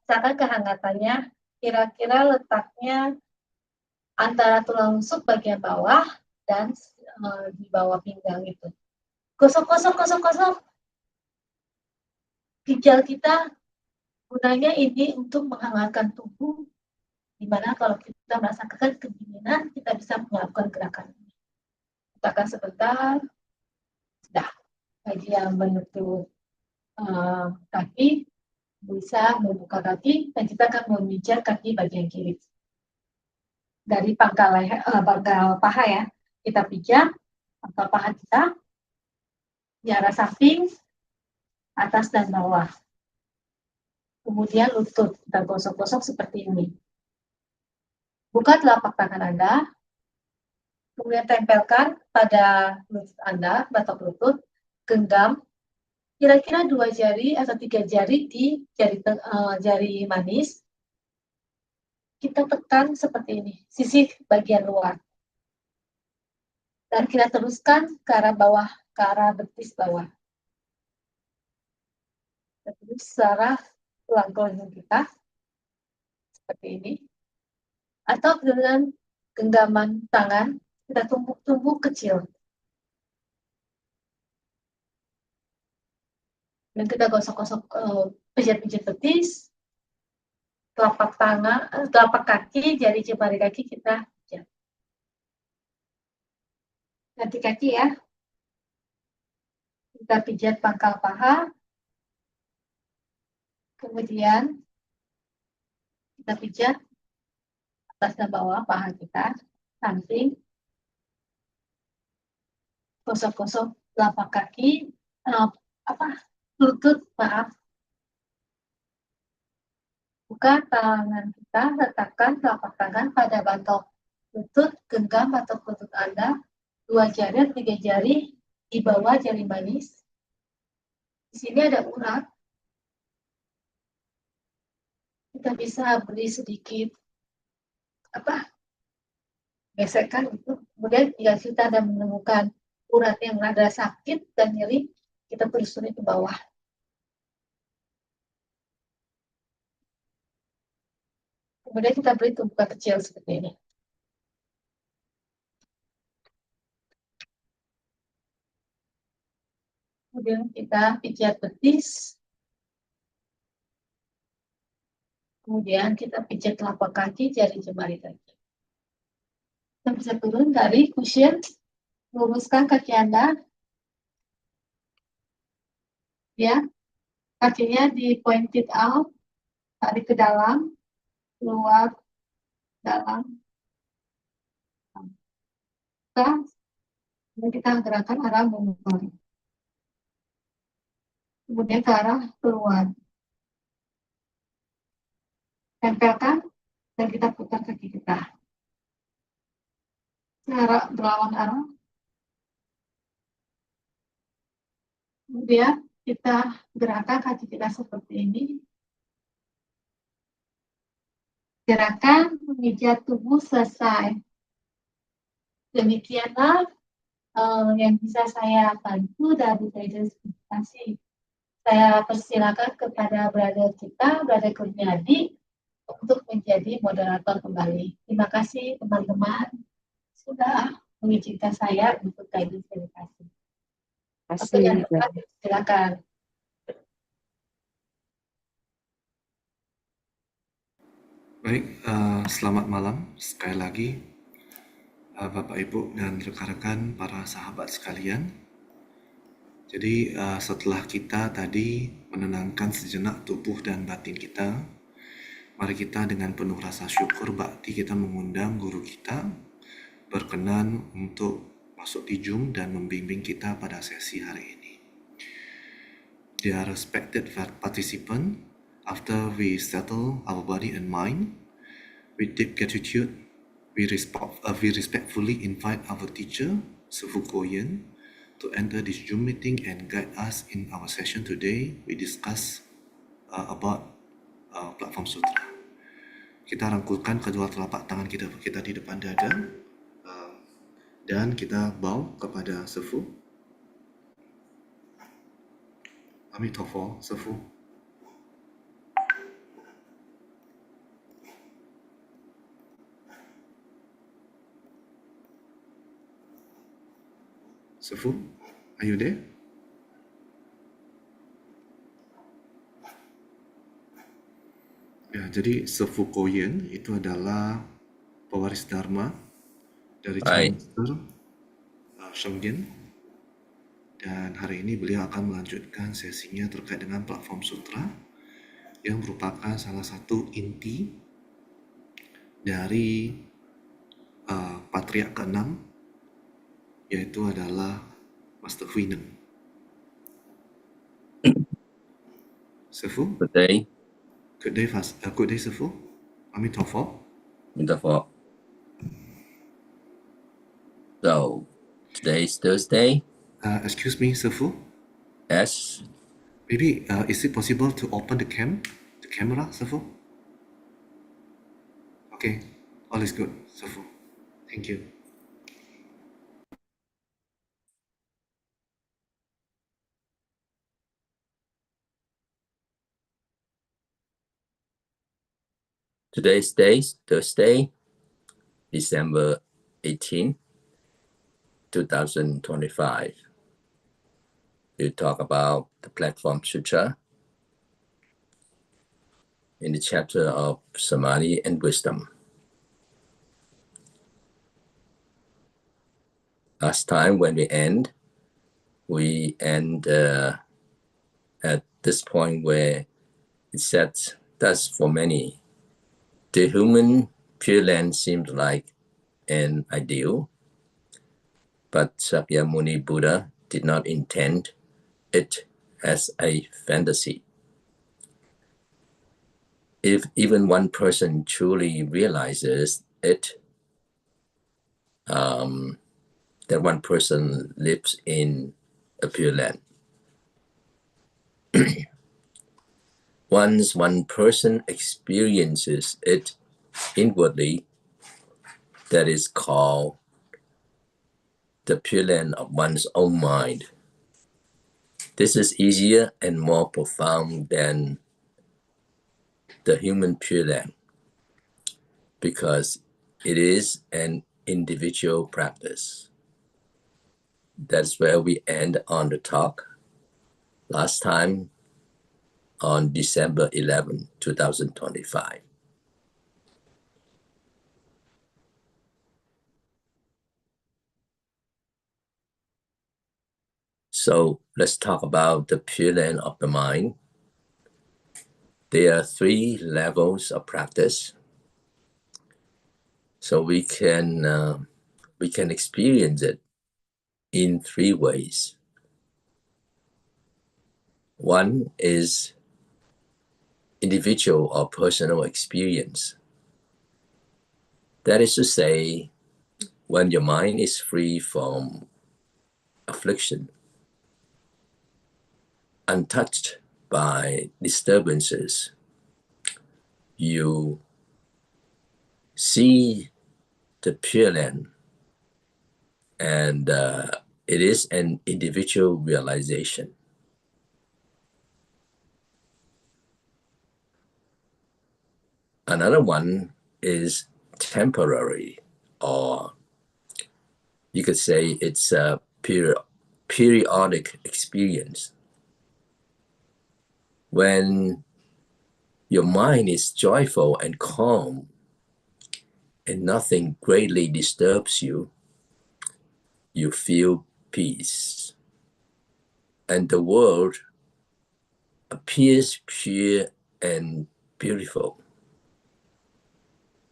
Rasakan kehangatannya, kira-kira letaknya antara tulang rusuk bagian bawah dan di bawah pinggang itu. Gosok-gosok. Ginjal kita gunanya ini untuk menghangatkan tubuh, di mana kalau kita merasakan kedinginan, kita bisa melakukan gerakan ini. Letakkan sebentar, sudah. Bagi yang menutup kaki, bisa membuka kaki, dan kita akan memijat kaki bagian kiri. Dari pangkal paha ya, kita pijat pangkal paha kita, di arah samping, atas dan bawah. Kemudian lutut, kita gosok-gosok seperti ini. Buka telapak tangan Anda, kemudian tempelkan pada lutut Anda, batok lutut, genggam, kira-kira 2 jari atau 3 jari di jari manis. Kita tekan seperti ini, sisi bagian luar. Dan kita teruskan ke arah bawah, ke arah betis bawah. Terus arah tulang kelingking kita, seperti ini. Atau dengan genggaman tangan, kita tumbuk-tumbuk kecil. Dan kita gosok-gosok, pijat-pijat betis, telapak tangan, telapak kaki, jari jemari kaki kita pijat. Ganti kaki ya. Kita pijat pangkal paha, kemudian kita pijat atas dan bawah paha kita, samping, gosok-gosok telapak kaki, lutut, maaf. Buka tangan kita, letakkan telapak tangan pada batok lutut, genggam batok lutut Anda, 2 jari, 3 jari di bawah jari manis. Di sini ada urat. Kita bisa beri sedikit gesekkan itu. Kemudian jika kita ada menemukan urat yang rada sakit dan nyeri, kita telusuri ke bawah. Kemudian kita beri tumpukan kecil seperti ini. Kemudian kita pijat betis. Kemudian kita pijat telapak kaki, jari jemari kaki. Kita bisa turun dari cushion, luruskan kaki Anda. Ya, kakinya di pointed out, tarik ke dalam, keluar, dalam. Kita gerakan arah memutar. Kemudian ke arah keluar. Tempelkan dan kita putar kaki kita. Cara berlawan arah. Kemudian kita gerakan kaki kita seperti ini. Gerakan memijat tubuh selesai. Demikianlah yang bisa saya bantu dari meditasi. Saya persilakan kepada brother kita, brother Kurniadi, untuk menjadi moderator kembali. Terima kasih teman-teman sudah mengizinkan saya untuk guidance meditasi. Oke, yang terakhir, silakan. Baik, selamat malam sekali lagi Bapak Ibu dan rekan-rekan para sahabat sekalian. Jadi setelah kita tadi menenangkan sejenak tubuh dan batin kita, mari kita dengan penuh rasa syukur bakti kita mengundang guru kita berkenan untuk masuk di Zoom dan membimbing kita pada sesi hari ini. Dear respected participant, after we settle our body and mind, with deep gratitude, we respectfully invite our teacher, Shifu Guo Yuan, to enter this Zoom meeting and guide us in our session today. We discuss about platform Sutra. Kita rangkulkan kedua telapak tangan kita di depan dada dan kita bow kepada Shifu. Amitofo, Shifu. Shifu, are you there? Ya, jadi Shifu Guo Yuan itu adalah pewaris Dharma dari Chan Master Shenggen, dan hari ini beliau akan melanjutkan sesinya terkait dengan platform Sutra yang merupakan salah satu inti dari patriark ke-6, yaitu adalah Master Huineng. Shifu? Good day. Good day, Shifu. Amitofo. Wonderful. So, today is Thursday. Excuse me, Shifu. Yes. Maybe is it possible to open the camera, Shifu? Okay, all is good, Shifu. Thank you. Today's day, Thursday, December 18, 2025. We talk about the platform Sutra in the chapter of Samadhi and Wisdom. Last time when we end at this point where it says, thus for many, the human Pure Land seemed like an ideal, but Sakyamuni Buddha did not intend it as a fantasy. If even one person truly realizes it, that one person lives in a Pure Land. Once one person experiences it inwardly, that is called the Pure Land of one's own mind. This is easier and more profound than the human Pure Land because it is an individual practice. That's where we end on the talk last time on December 11, 2025. So let's talk about the Pure Land of the mind. There are 3 levels of practice. So we can experience it in 3 ways. One is individual or personal experience. That is to say, when your mind is free from affliction, untouched by disturbances, you see the Pure Land, and it is an individual realization. Another one is temporary, or you could say it's a periodic experience. When your mind is joyful and calm and nothing greatly disturbs you, you feel peace. And the world appears pure and beautiful.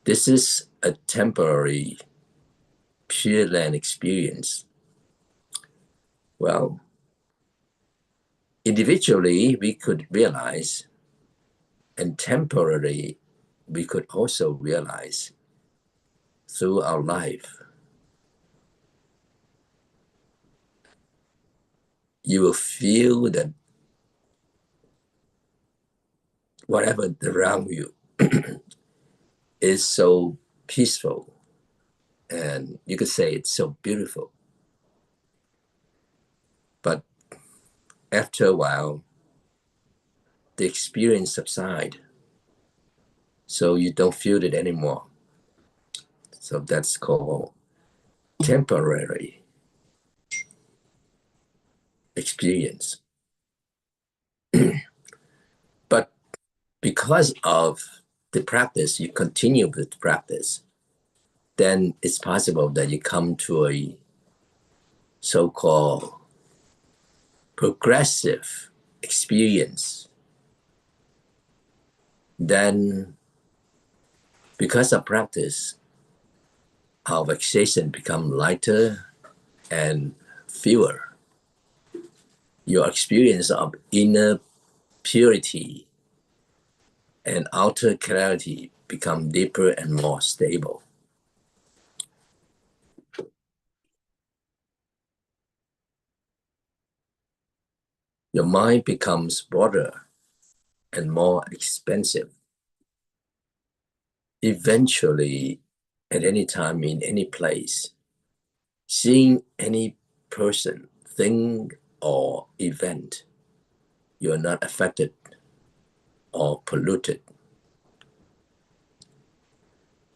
This is a temporary Pure Land experience. Well, individually, we could realize, and temporarily, we could also realize through our life. You will feel that whatever around you is so peaceful, and you could say it's so beautiful. But after a while, the experience subsides, so you don't feel it anymore. So that's called temporary experience. But because of the practice, you continue with the practice, then it's possible that you come to a so-called progressive experience. Then, because of practice, our vexation become lighter and fewer. Your experience of inner purity and outer clarity become deeper and more stable. Your mind becomes broader and more expansive. Eventually, at any time, in any place, seeing any person, thing, or event, you are not affected or polluted.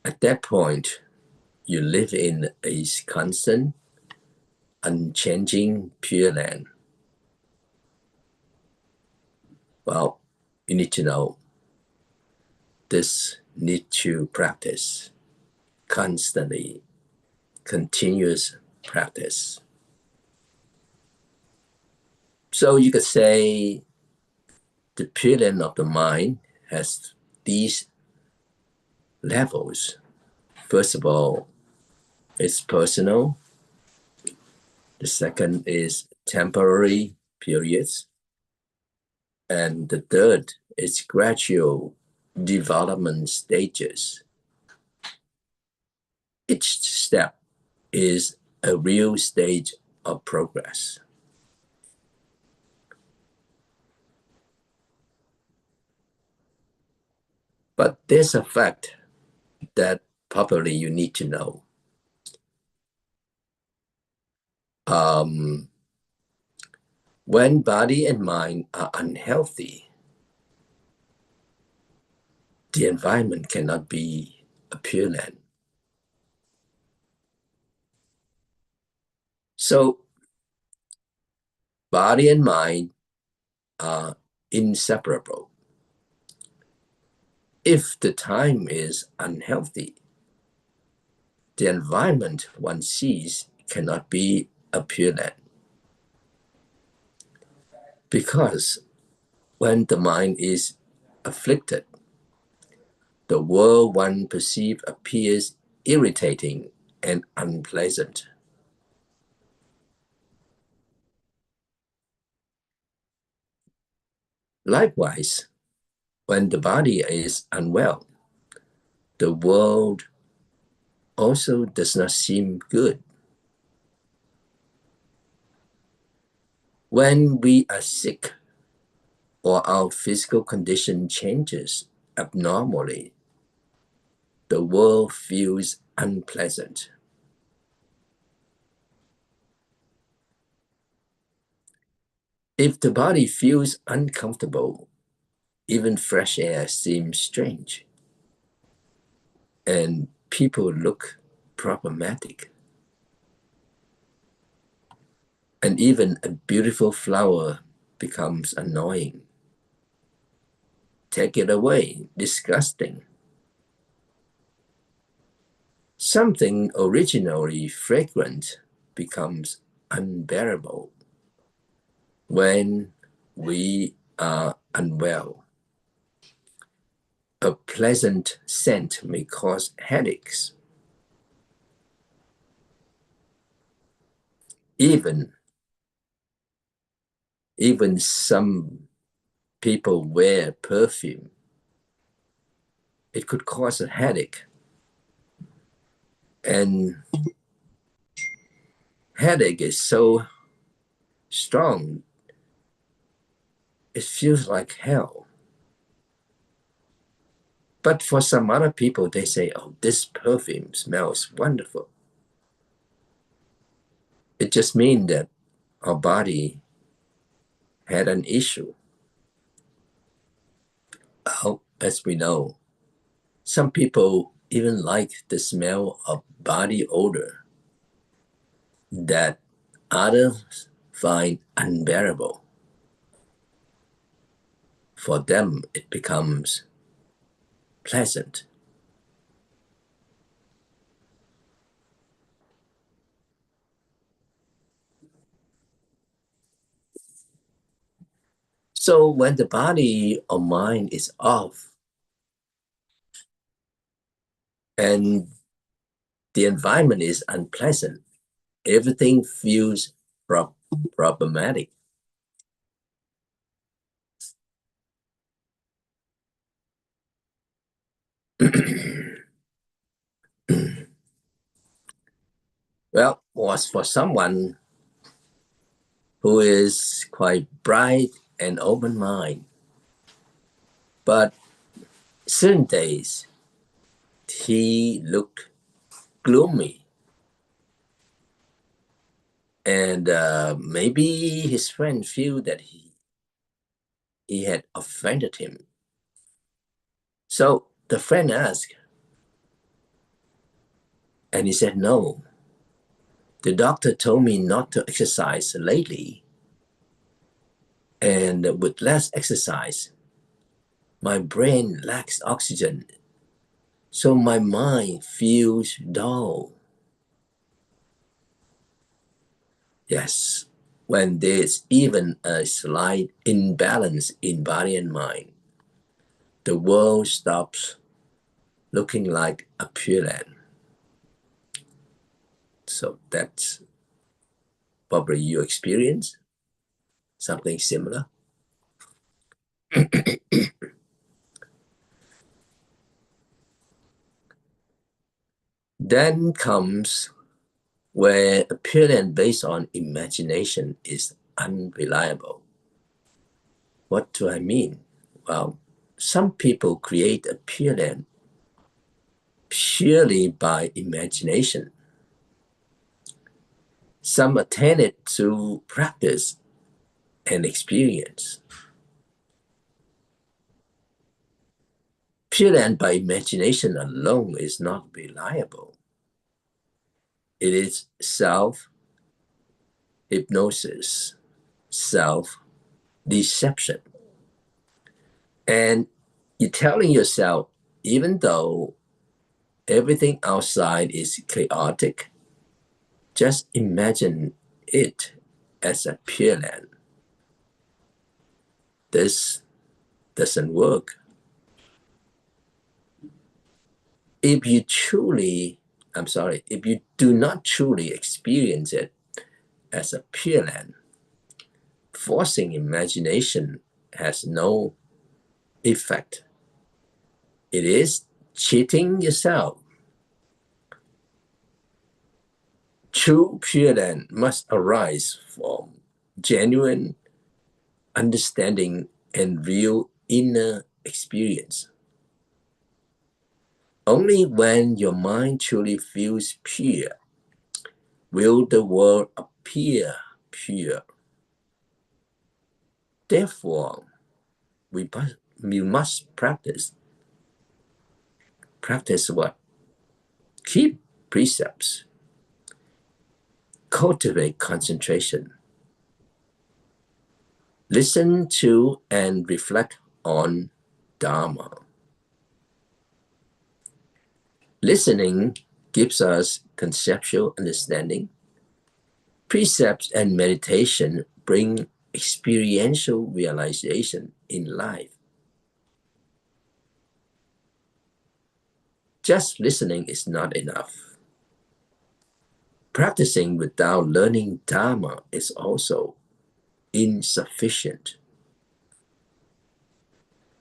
At that point, you live in a constant, unchanging Pure Land. Well, you need to know this need to practice constantly, continuous practice. So you could say the Pure Land of the mind has these levels. First of all, it's personal. The second is temporary periods. And the third is gradual development stages. Each step is a real stage of progress. But there's a fact that probably you need to know. when body and mind are unhealthy, the environment cannot be a pure land. So body and mind are inseparable. If the time is unhealthy, the environment one sees cannot be a pure land. Because when the mind is afflicted, the world one perceives appears irritating and unpleasant. Likewise, when the body is unwell, the world also does not seem good. When we are sick or our physical condition changes abnormally, the world feels unpleasant. If the body feels uncomfortable, even fresh air seems strange, and people look problematic. And even a beautiful flower becomes annoying. Take it away, disgusting. Something originally fragrant becomes unbearable when we are unwell. A pleasant scent may cause headaches. Even some people wear perfume. It could cause a headache. And headache is so strong, it feels like hell. But for some other people, they say, oh, this perfume smells wonderful. It just means that our body had an issue. As we know, some people even like the smell of body odor that others find unbearable. For them, it becomes pleasant. So when the body or mind is off and the environment is unpleasant, everything feels problematic. Well, was for someone who is quite bright and open mind, but certain days he looked gloomy, and maybe his friend feel that he had offended him. So the friend asked, and he said, no, the doctor told me not to exercise lately, and with less exercise, my brain lacks oxygen, so my mind feels dull. Yes, when there's even a slight imbalance in body and mind, the world stops looking like a pure land. So that's probably your experience, something similar. Then comes where a pure land based on imagination is unreliable. What do I mean? Well, some people create a pure land purely by imagination. Some attain it through practice and experience. Pure land by imagination alone is not reliable. It is self-hypnosis, self-deception. And you're telling yourself, even though everything outside is chaotic, just imagine it as a pure land. This doesn't work. If you do not truly experience it as a pure land, forcing imagination has no effect. It is cheating yourself. True pure land must arise from genuine understanding and real inner experience. Only when your mind truly feels pure will the world appear pure. Therefore, we must practice. Practice what? Keep precepts. Cultivate concentration. Listen to and reflect on Dharma. Listening gives us conceptual understanding. Precepts and meditation bring experiential realization in life. Just listening is not enough. Practicing without learning Dharma is also insufficient.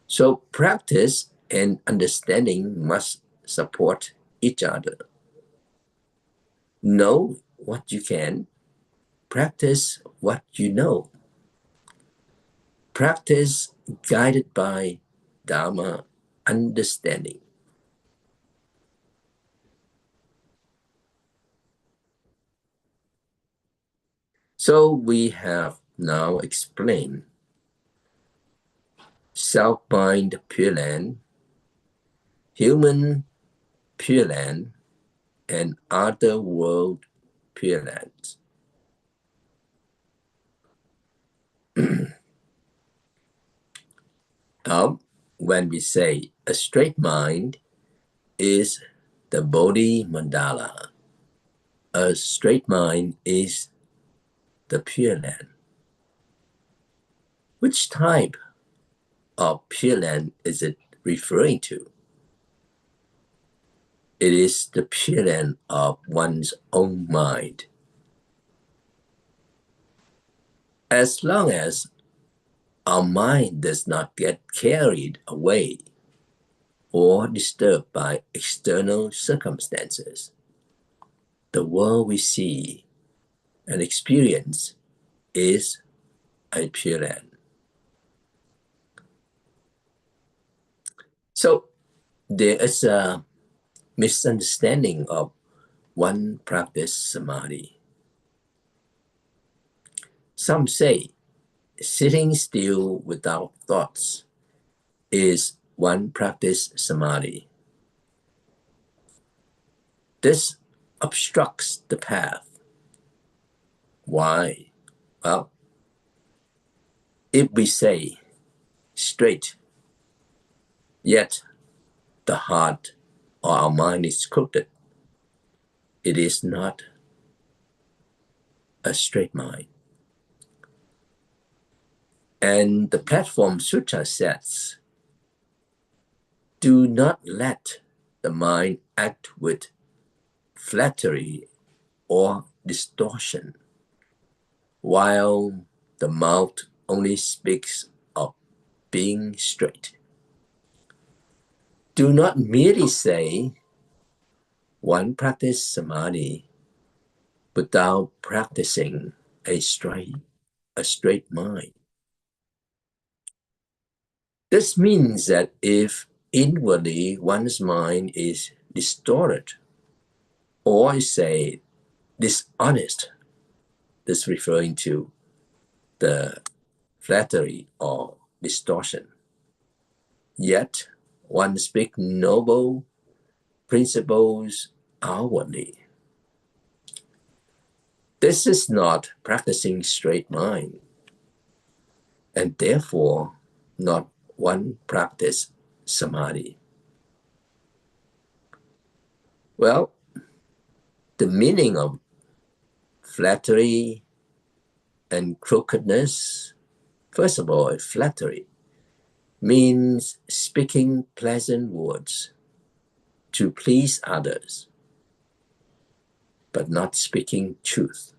So practice and understanding must support each other. Know what you can. Practice what you know. Practice guided by Dharma understanding. So we have now explained self-mind pure land, human pure land, and other world pure lands. Now, when we say a straight mind is the Bodhi mandala, a straight mind is the pure land. Which type of pure land is it referring to? It is the pure land of one's own mind. As long as our mind does not get carried away or disturbed by external circumstances, the world we see and experience is a pure land. So there is a misunderstanding of one practice samadhi. Some say sitting still without thoughts is one practice samadhi. This obstructs the path. Why? Well, if we say straight, yet the heart or our mind is crooked, it is not a straight mind. And the Platform Sutra says, do not let the mind act with flattery or distortion, while the mouth only speaks of being straight. Do not merely say one practice samadhi without practicing a straight mind. This means that if inwardly one's mind is distorted or say dishonest, is referring to the flattery or distortion. Yet one speaks noble principles outwardly. This is not practicing straight mind, and therefore not one practice samadhi. Well, the meaning of flattery and crookedness, first of all, flattery means speaking pleasant words to please others, but not speaking truth.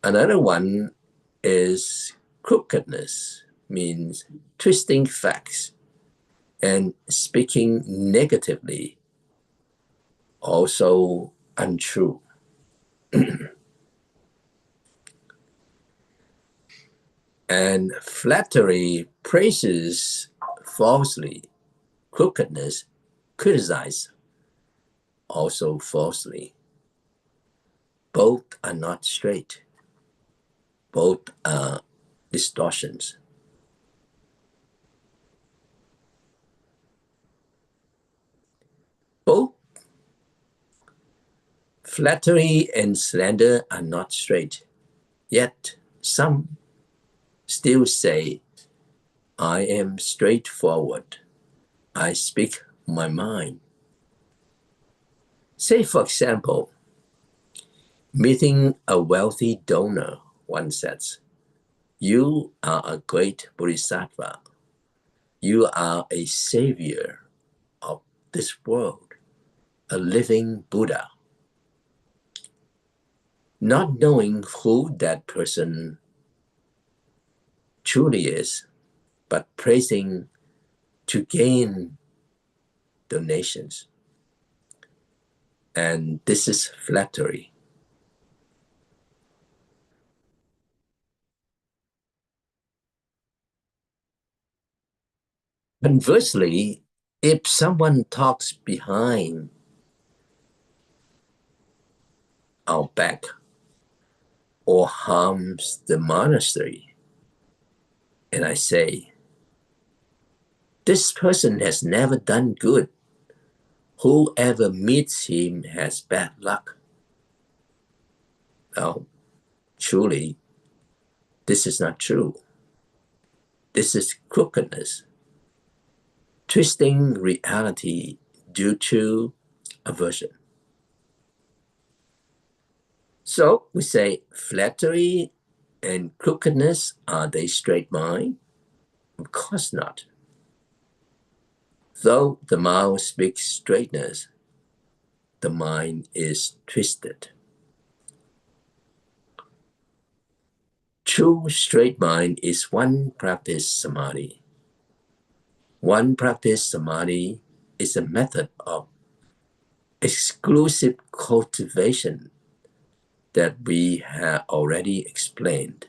Another one is crookedness, means twisting facts and speaking negatively, also untrue. And flattery praises falsely, crookedness criticizes also falsely. Both are not straight. Both are distortions. Both flattery and slander are not straight. Yet some still say, I am straightforward. I speak my mind. Say, for example, meeting a wealthy donor, one says, you are a great bodhisattva. You are a savior of this world, a living Buddha. Not knowing who that person truly is, but praising to gain donations. And this is flattery. Conversely, if someone talks behind our back or harms the monastery, and I say, this person has never done good. Whoever meets him has bad luck. Well, truly, this is not true. This is crookedness, twisting reality due to aversion. So we say flattery and crookedness, are they straight mind? Of course not. Though the mouth speaks straightness, the mind is twisted. True straight mind is one practice samadhi. One practice samadhi is a method of exclusive cultivation that we have already explained.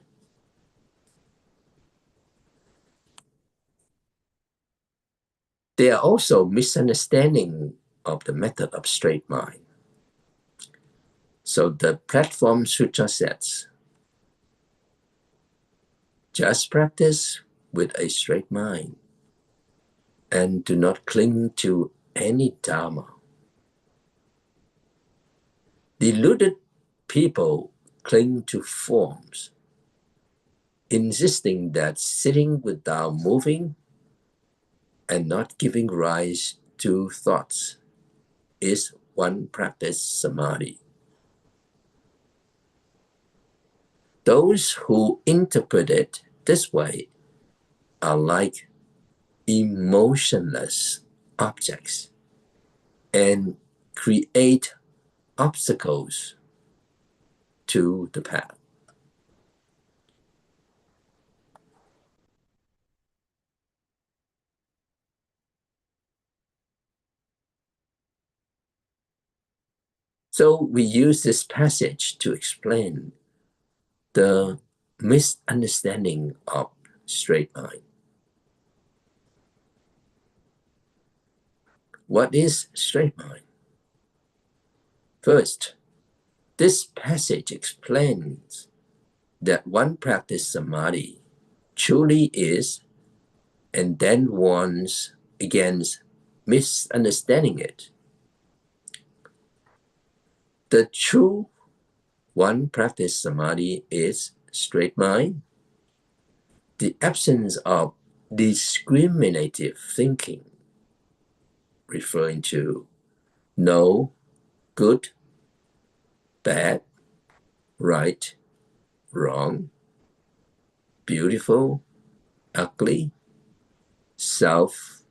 There are also misunderstanding of the method of straight mind. So the Platform Sutra says, just practice with a straight mind and do not cling to any Dharma. Deluded people cling to forms, insisting that sitting without moving and not giving rise to thoughts is one practice samadhi. Those who interpret it this way are like emotionless objects and create obstacles to the path. So we use this passage to explain the misunderstanding of straight mind. What is straight mind? First, This passage explains that one practice samadhi truly is, and then warns against misunderstanding it. The true one practice samadhi is straight mind, the absence of discriminative thinking, referring to no, good, bad, right, wrong, beautiful, ugly, self,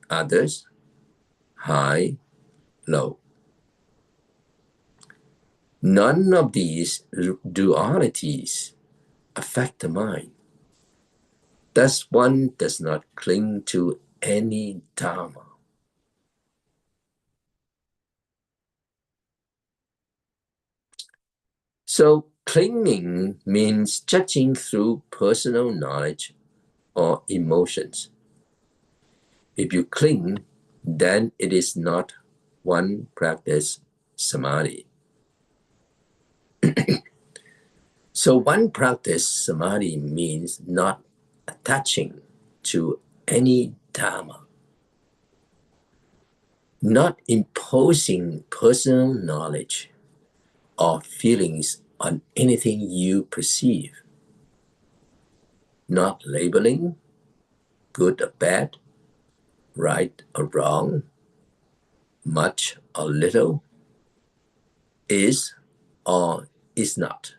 others, high, low. None of these dualities affect the mind. Thus, one does not cling to any Dharma. So, clinging means judging through personal knowledge or emotions. If you cling, then it is not one practice samadhi. So one practice samadhi means not attaching to any Dharma, not imposing personal knowledge or feelings on anything you perceive, not labeling good or bad, right or wrong, much or little, is or is not.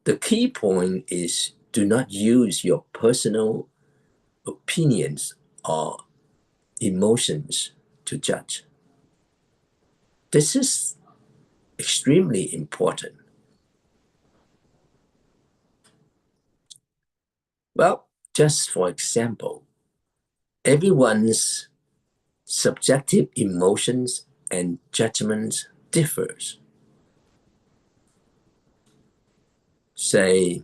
The key point is do not use your personal opinions or emotions to judge. This is extremely important. Well, just for example, everyone's subjective emotions and judgments differs. Say,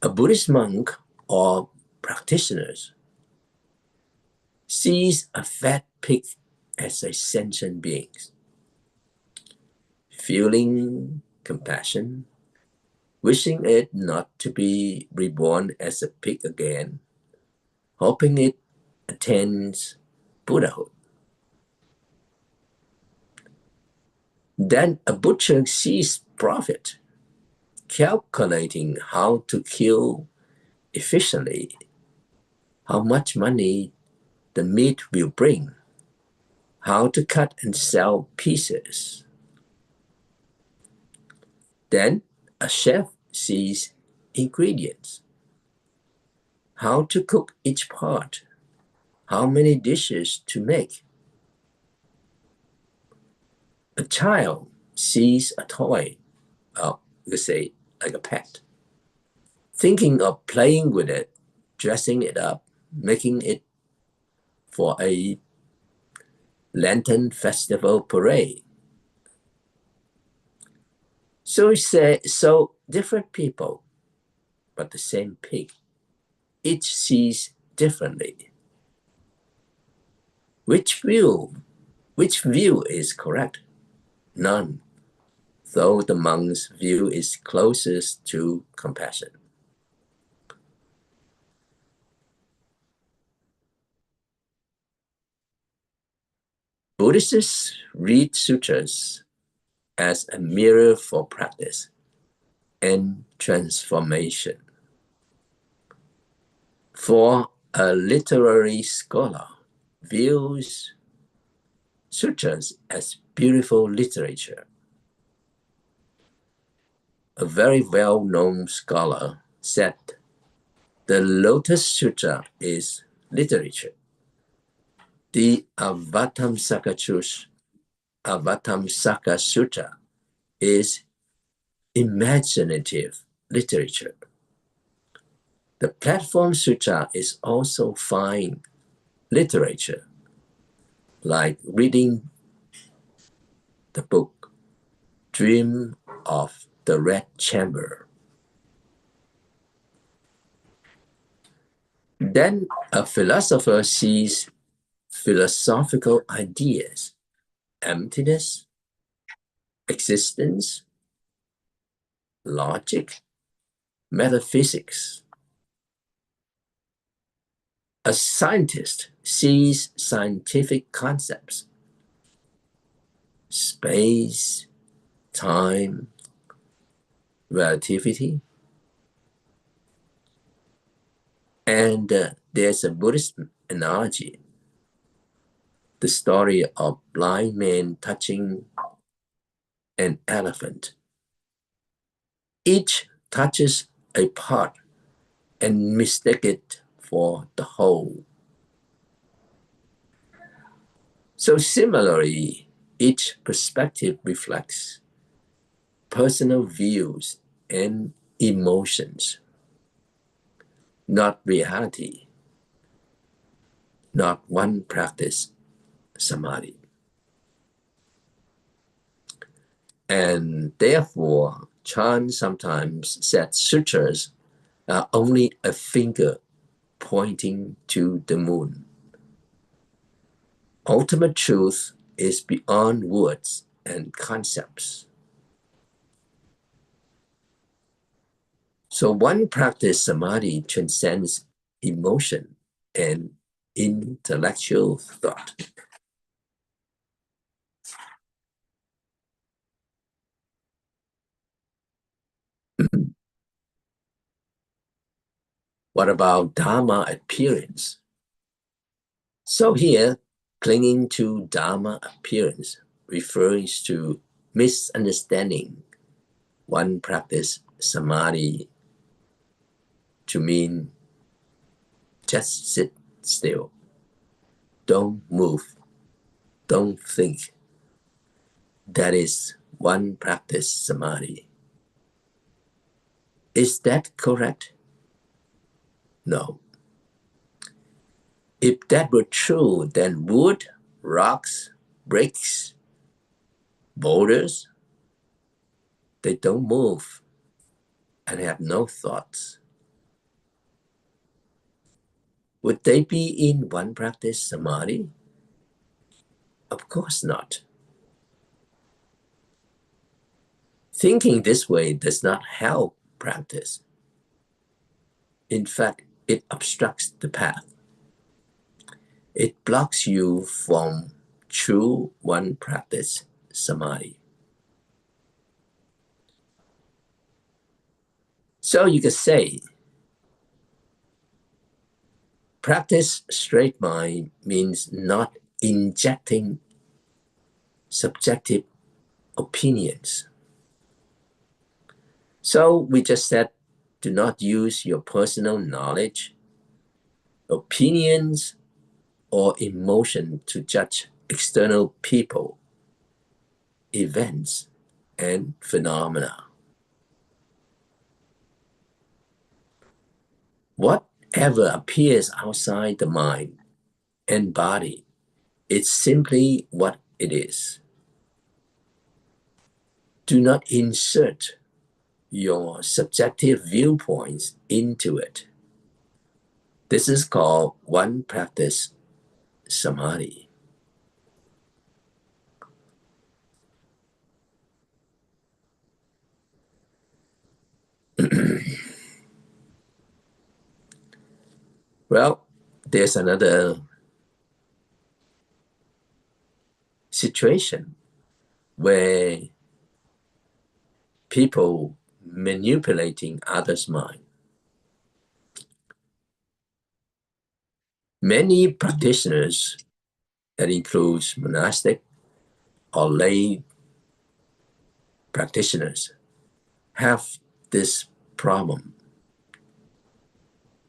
a Buddhist monk or practitioners sees a fat pig as a sentient being, feeling compassion, wishing it not to be reborn as a pig again, hoping it attains Buddhahood. Then a butcher sees profit, calculating how to kill efficiently, how much money the meat will bring, how to cut and sell pieces. Then a chef sees ingredients, how to cook each part, how many dishes to make. A child sees a toy, let's say like a pet, thinking of playing with it, dressing it up, making it for a Lantern Festival parade. So different people, but the same pig. Each sees differently. Which view is correct? None, though the monk's view is closest to compassion. Buddhists read sutras as a mirror for practice and transformation. For a literary scholar, views sutras as beautiful literature. A very well-known scholar said the Lotus Sutra is literature. The Avatamsaka Sutra is imaginative literature. The Platform Sutra is also fine literature, like reading the book Dream of the Red Chamber. Then a philosopher sees philosophical ideas, emptiness, existence, logic, metaphysics. A scientist sees scientific concepts, space, time, relativity, and there's a Buddhist analogy, the story of blind man touching an elephant. Each touches a part and mistake it for the whole. So similarly, each perspective reflects personal views and emotions, not reality, not one practice, samadhi. And therefore, Chan sometimes said sutras are only a finger pointing to the moon. Ultimate truth is beyond words and concepts. So one practice, samadhi, transcends emotion and intellectual thought. What about Dharma appearance? So here, clinging to Dharma appearance refers to misunderstanding one practice, samadhi, to mean just sit still, don't move, don't think. That is one practice, samadhi. Is that correct? No. If that were true, then wood, rocks, bricks, boulders, they don't move and have no thoughts. Would they be in one practice, samadhi? Of course not. Thinking this way does not help practice. In fact, it obstructs the path. It blocks you from true one practice, samadhi. So you could say, practice straight mind means not injecting subjective opinions. So we just said, do not use your personal knowledge, opinions, or emotion to judge external people, events, and phenomena. Whatever appears outside the mind and body, it's simply what it is. Do not insert your subjective viewpoints into it. This is called one practice, samadhi. Well, there's another situation where people manipulating others' mind. Many practitioners, that includes monastic or lay practitioners, have this problem.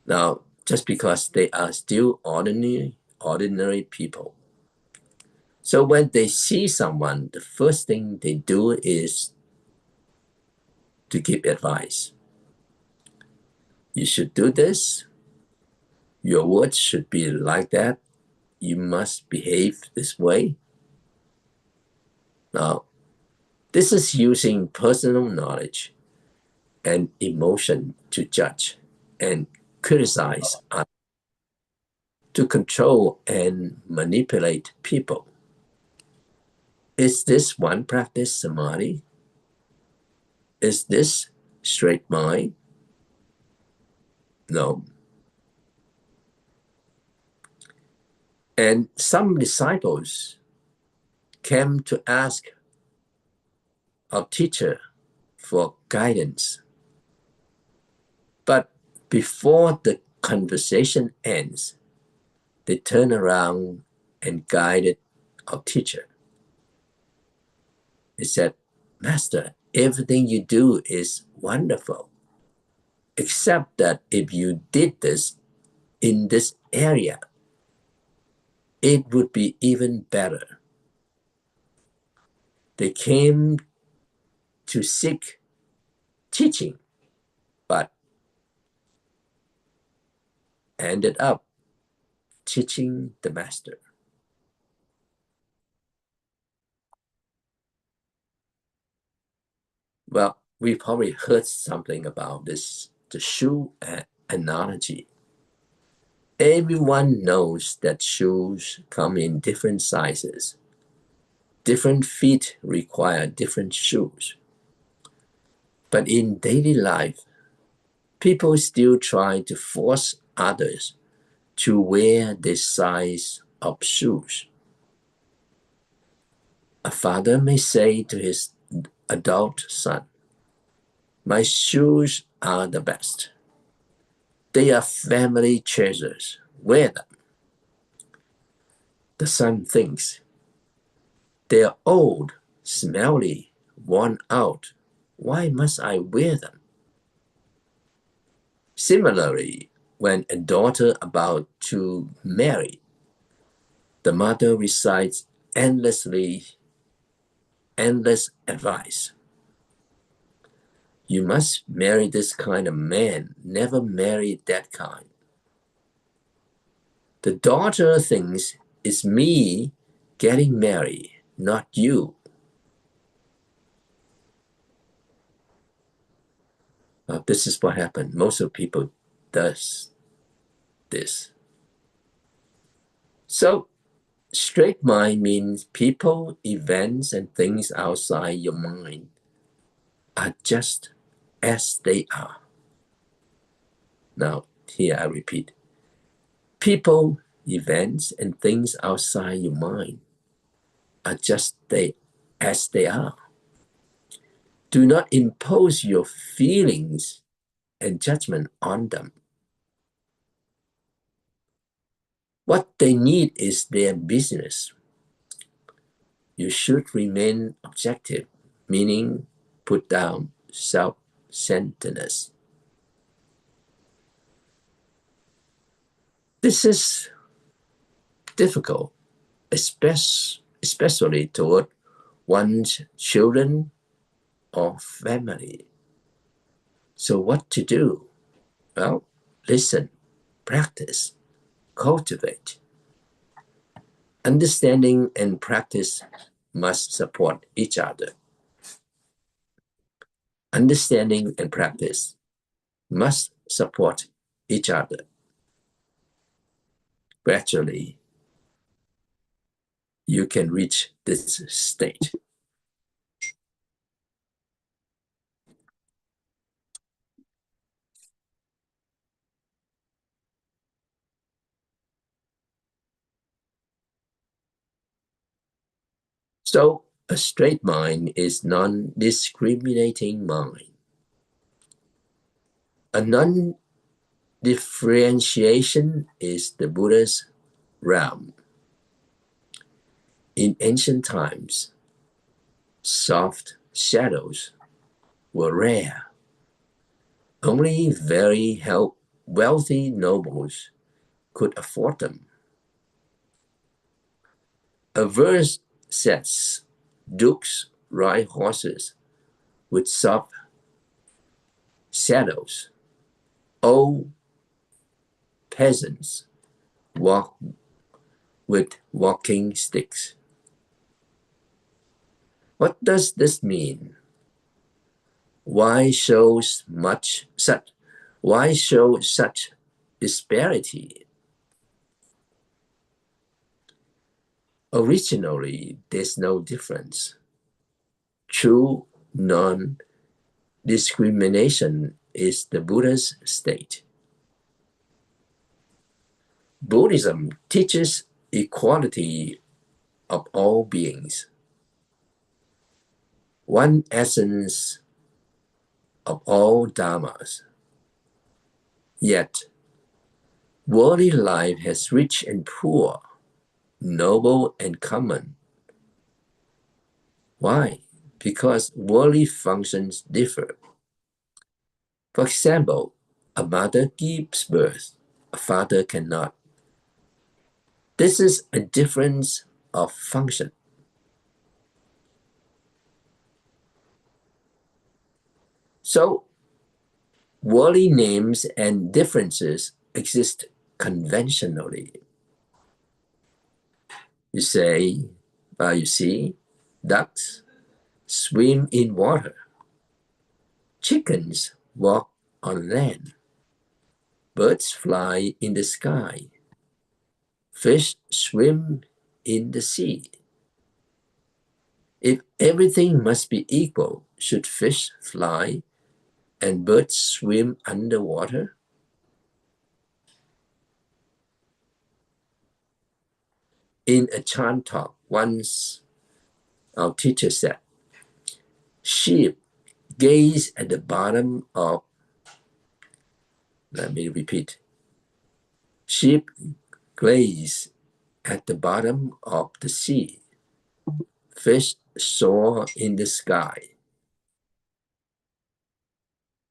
Now, just because they are still ordinary people. So when they see someone, the first thing they do is to give advice. You should do this. Your words should be like that. You must behave this way. Now, this is using personal knowledge and emotion to judge and criticize others. to control and manipulate people. Is this one practice samadhi? Is this straight mind? No. And some disciples came to ask our teacher for guidance. But before the conversation ends, they turn around and guided our teacher. They said, Master, everything you do is wonderful, except that if you did this in this area, it would be even better. They came to seek teaching, but ended up teaching the master. Well, we probably heard something about this, the shoe analogy. Everyone knows that shoes come in different sizes. Different feet require different shoes. But in daily life, people still try to force others to wear this size of shoes. A father may say to his adult son, my shoes are the best. They are family treasures. Wear them. The son thinks, they are old, smelly, worn out. Why must I wear them? Similarly, when a daughter about to marry, the mother recites endless advice. You must marry this kind of man, never marry that kind. The daughter thinks it's me getting married, not you. This is what happened. Most of people does this. So straight mind means people, events, and things outside your mind are just as they are. Now, here I repeat. People, events, and things outside your mind are just as they are. Do not impose your feelings and judgment on them. What they need is their business. You should remain objective, meaning put down self-centeredness. This is difficult, especially toward one's children or family. So what to do? Well, listen, practice, cultivate. Understanding and practice must support each other. Understanding and practice must support each other. Gradually, you can reach this state. So a straight mind is non-discriminating mind. A non-differentiation is the Buddha's realm. In ancient times, soft shadows were rare. Only very wealthy nobles could afford them. A verse says, dukes ride horses with soft shadows. Old peasants walk with walking sticks. What does this mean? Why show such disparity? Originally, there's no difference. True non-discrimination is the Buddha's state. Buddhism teaches equality of all beings, one essence of all dharmas. Yet, worldly life has rich and poor, noble and common. Why? Because worldly functions differ. For example, a mother gives birth, a father cannot. This is a difference of function. So, worldly names and differences exist conventionally. You say, you see, ducks swim in water. Chickens walk on land. Birds fly in the sky. Fish swim in the sea. If everything must be equal, should fish fly and birds swim underwater? In a Chan talk, once our teacher said, sheep gaze at the bottom of, let me repeat, sheep gaze at the bottom of the sea. Fish soar in the sky.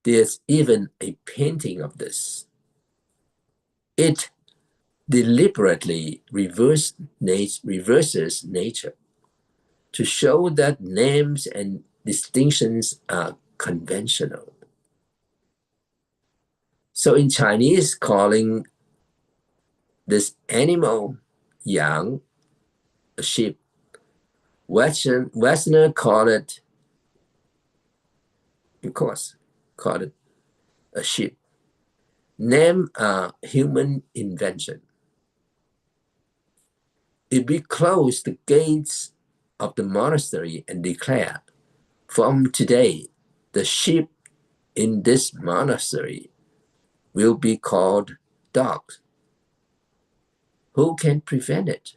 There's even a painting of this. It deliberately reverses nature to show that names and distinctions are conventional. So in Chinese, calling this animal yang, a sheep, Westerner call it, of course, call it a sheep. Names are human invention. If we close the gates of the monastery and declare, from today, the sheep in this monastery will be called dogs, who can prevent it?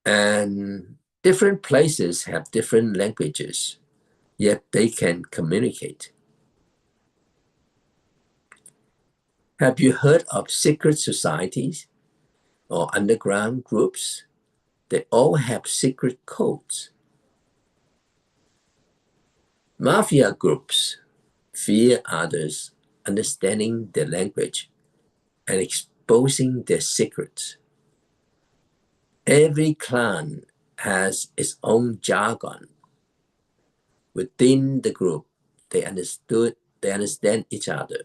And different places have different languages, yet they can communicate. Have you heard of secret societies or underground groups? They all have secret codes. Mafia groups fear others understanding their language and exposing their secrets. Every clan has its own jargon. Within the group, they understand each other.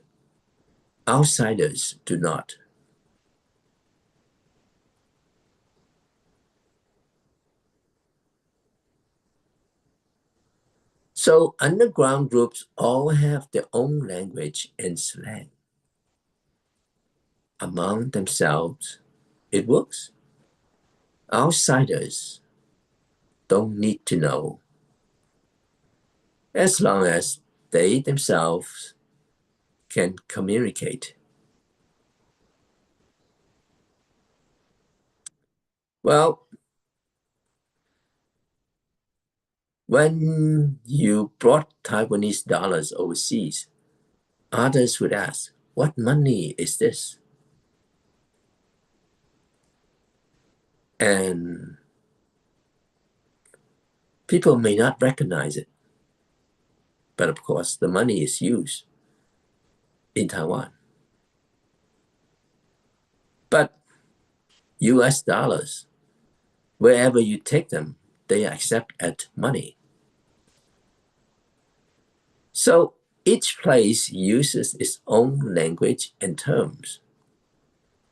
Outsiders do not. So underground groups all have their own language and slang. Among themselves, it works. Outsiders don't need to know, as long as they themselves can communicate. Well, when you brought Taiwanese dollars overseas, others would ask, what money is this? And people may not recognize it. But of course, the money is used in Taiwan. But US dollars, wherever you take them, they are accepted as money. So each place uses its own language and terms.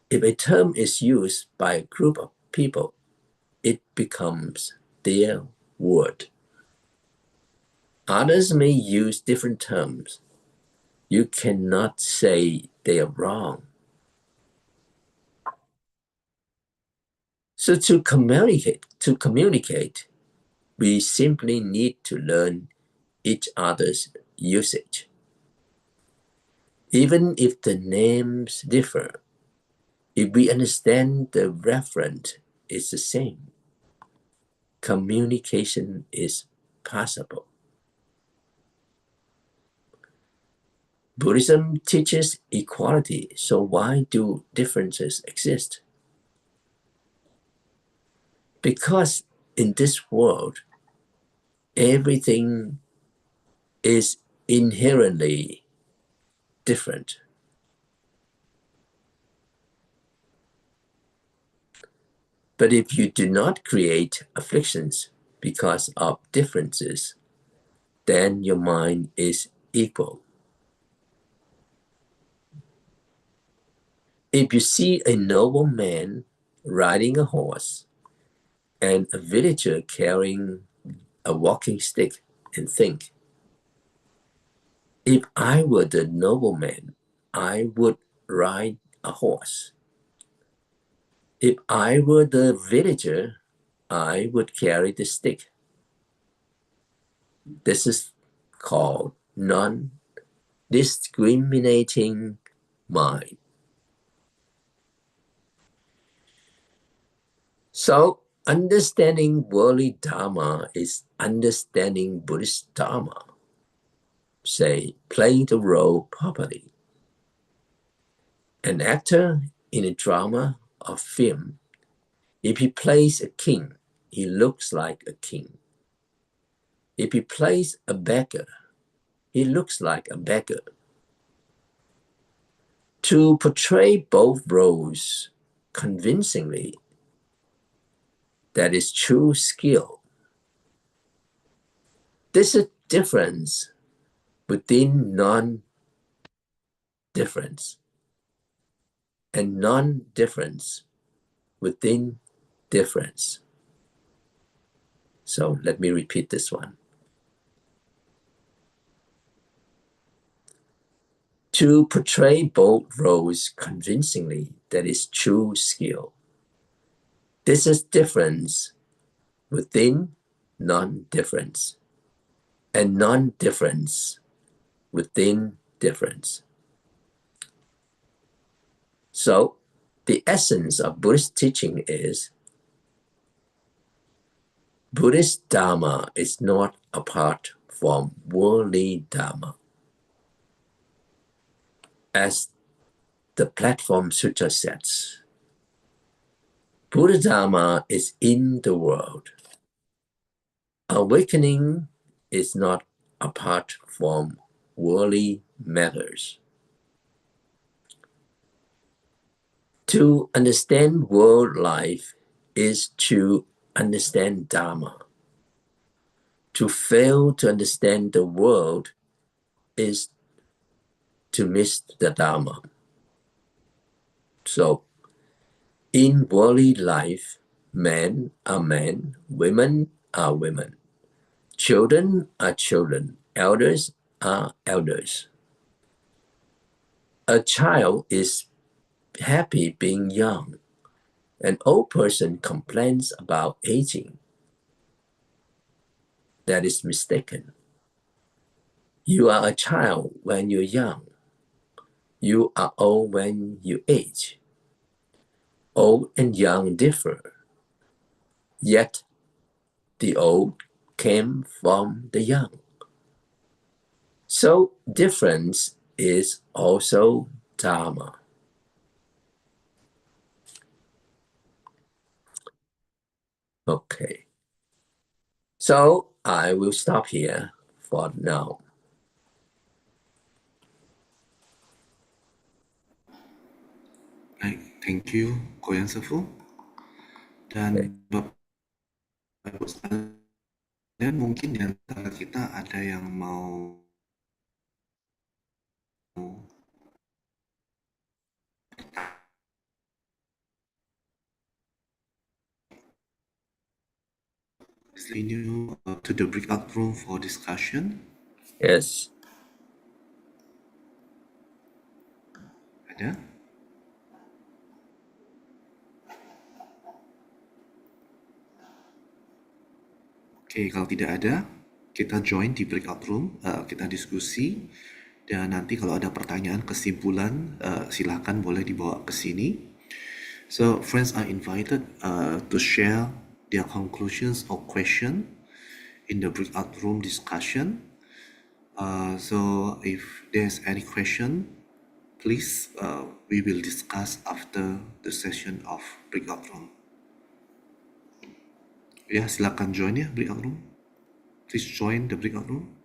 If a term is used by a group of people, it becomes their word. Others may use different terms, you cannot say they are wrong. So to communicate, we simply need to learn each other's usage. Even if the names differ, if we understand the referent is the same, communication is possible. Buddhism teaches equality, so why do differences exist? Because in this world, everything is inherently different. But if you do not create afflictions because of differences, then your mind is equal. If you see a noble man riding a horse and a villager carrying a walking stick and think, if I were the nobleman, I would ride a horse. If I were the villager, I would carry the stick. This is called non-discriminating mind. So understanding worldly Dharma is understanding Buddhist Dharma. Say, playing the role properly. An actor in a drama or film, if he plays a king, he looks like a king. If he plays a beggar, he looks like a beggar. To portray both roles convincingly, that is true skill. This is difference within non-difference, and non-difference within difference. So let me repeat this one. To portray both roles convincingly, that is true skill. This is difference within non-difference, and non-difference within difference. So the essence of Buddhist teaching is Buddhist Dharma is not apart from worldly Dharma. As the Platform Sutra says, Buddha Dharma is in the world. Awakening is not apart from worldly matters. To understand world life is to understand Dharma. To fail to understand the world is to miss the Dharma. So, in worldly life, men are men, women are women, children are children, elders are elders. A child is happy being young. An old person complains about aging. That is mistaken. You are a child when you're young. You are old when you age. Old and young differ. Yet the old came from the young. So difference is also Dharma. Okay. So I will stop here for now. Baik, thank you, Koyan Sefu. Dan Bapak Ibu sekalian, mungkin di antara kita ada yang mau continue, to the breakout room for discussion. Yes. ada? Oke, kalau tidak ada, kita join di breakout room, kita diskusi, dan nanti kalau ada pertanyaan kesimpulan, silakan boleh dibawa ke sini. So friends are invited to share their conclusions or question in the breakout room discussion. So if there's any question, please, we will discuss after the session of breakout room. Ya, silakan join ya breakout room. Please join the breakout room.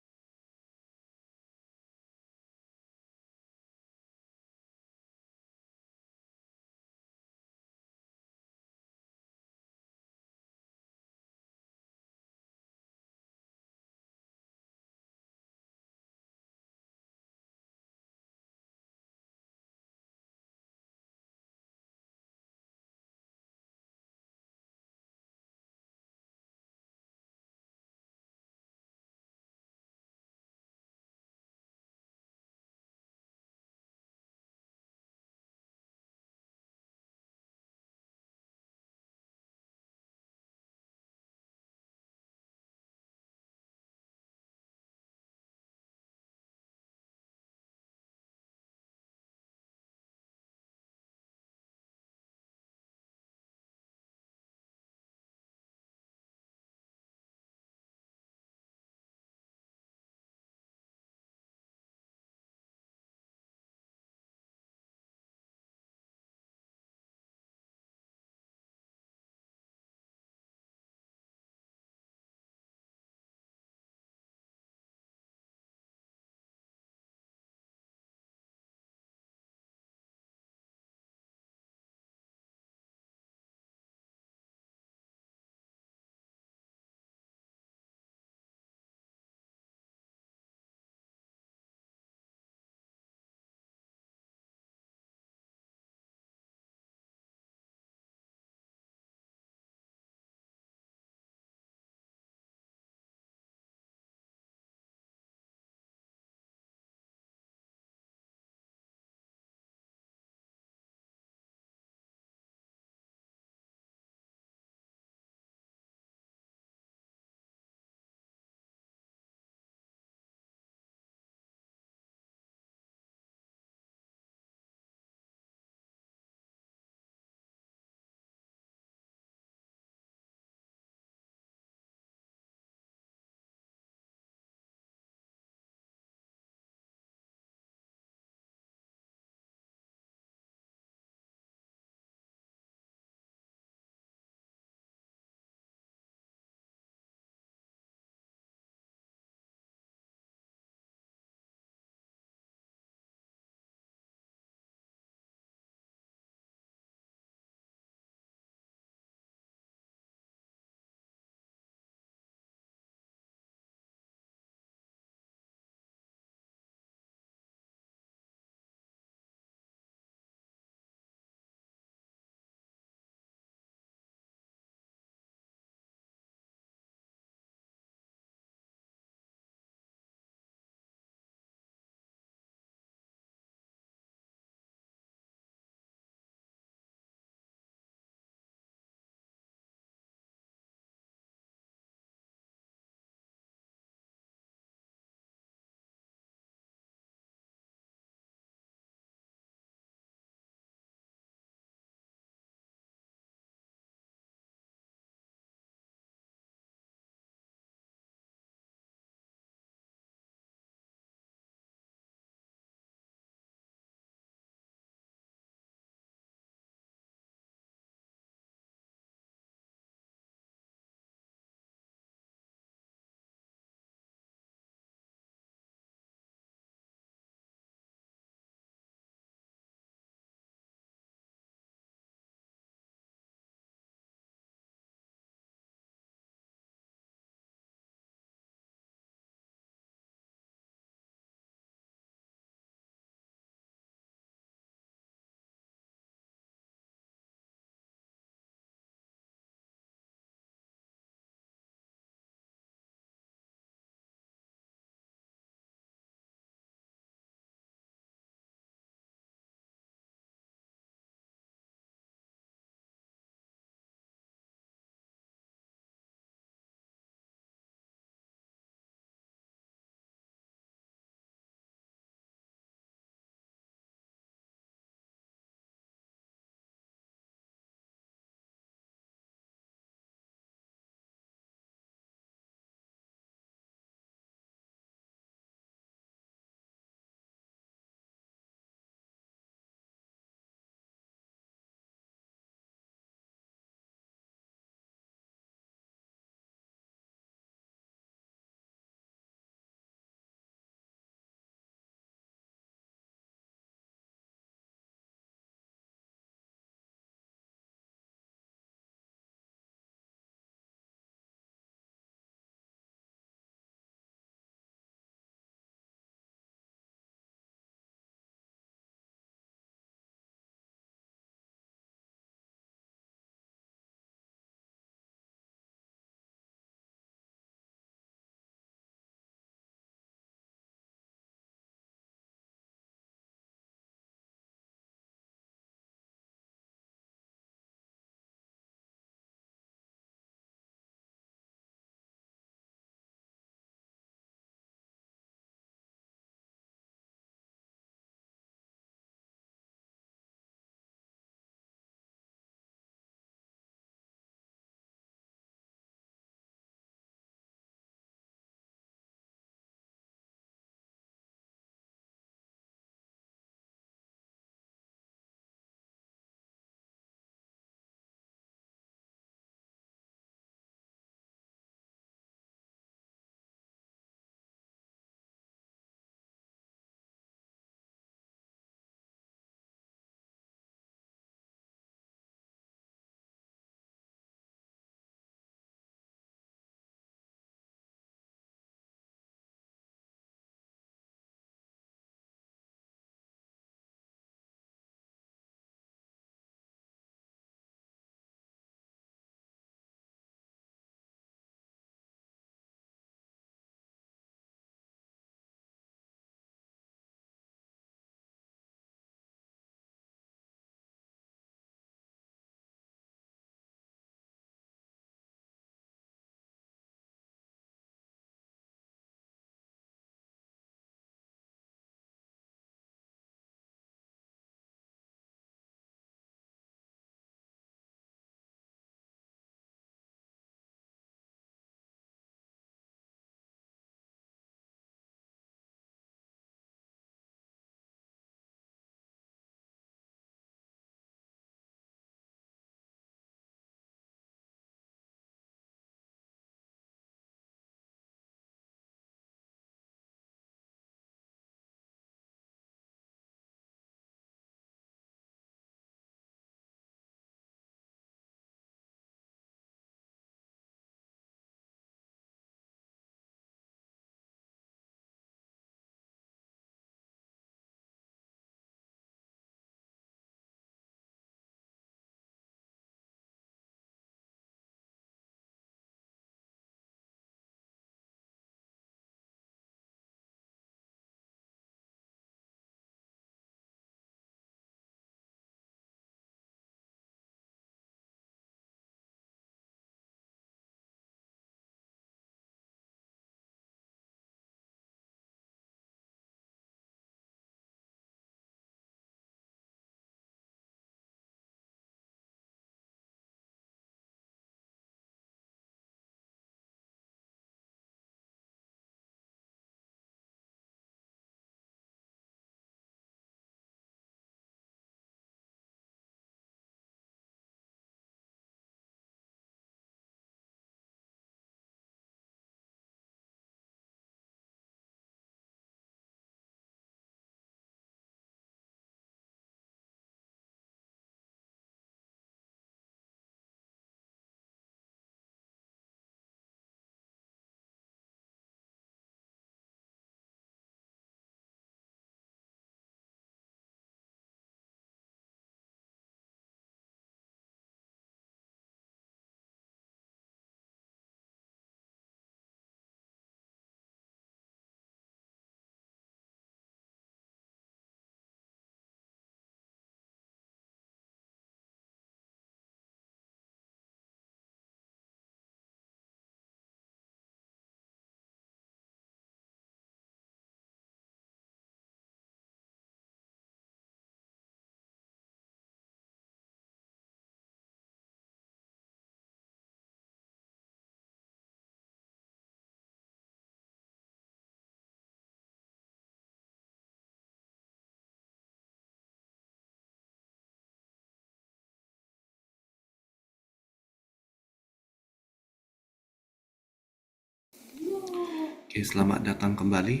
Oke, selamat datang kembali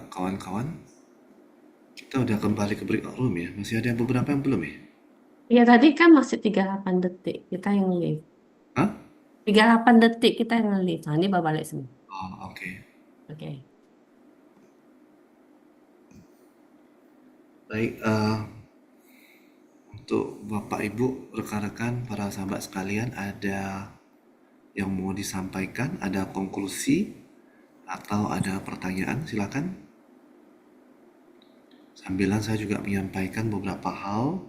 kawan-kawan. Kita udah kembali ke breakout room ya. Masih ada beberapa yang belum ya? Ya tadi kan masih 38 detik kita yang leave. Hah? 38 detik kita yang leave. Nah, ini balik semua. Oh, oke. Oke. Baik, untuk Bapak Ibu, rekan-rekan, para sahabat sekalian, ada yang mau disampaikan, ada konklusi atau ada pertanyaan, silakan. Sambilan saya juga menyampaikan beberapa hal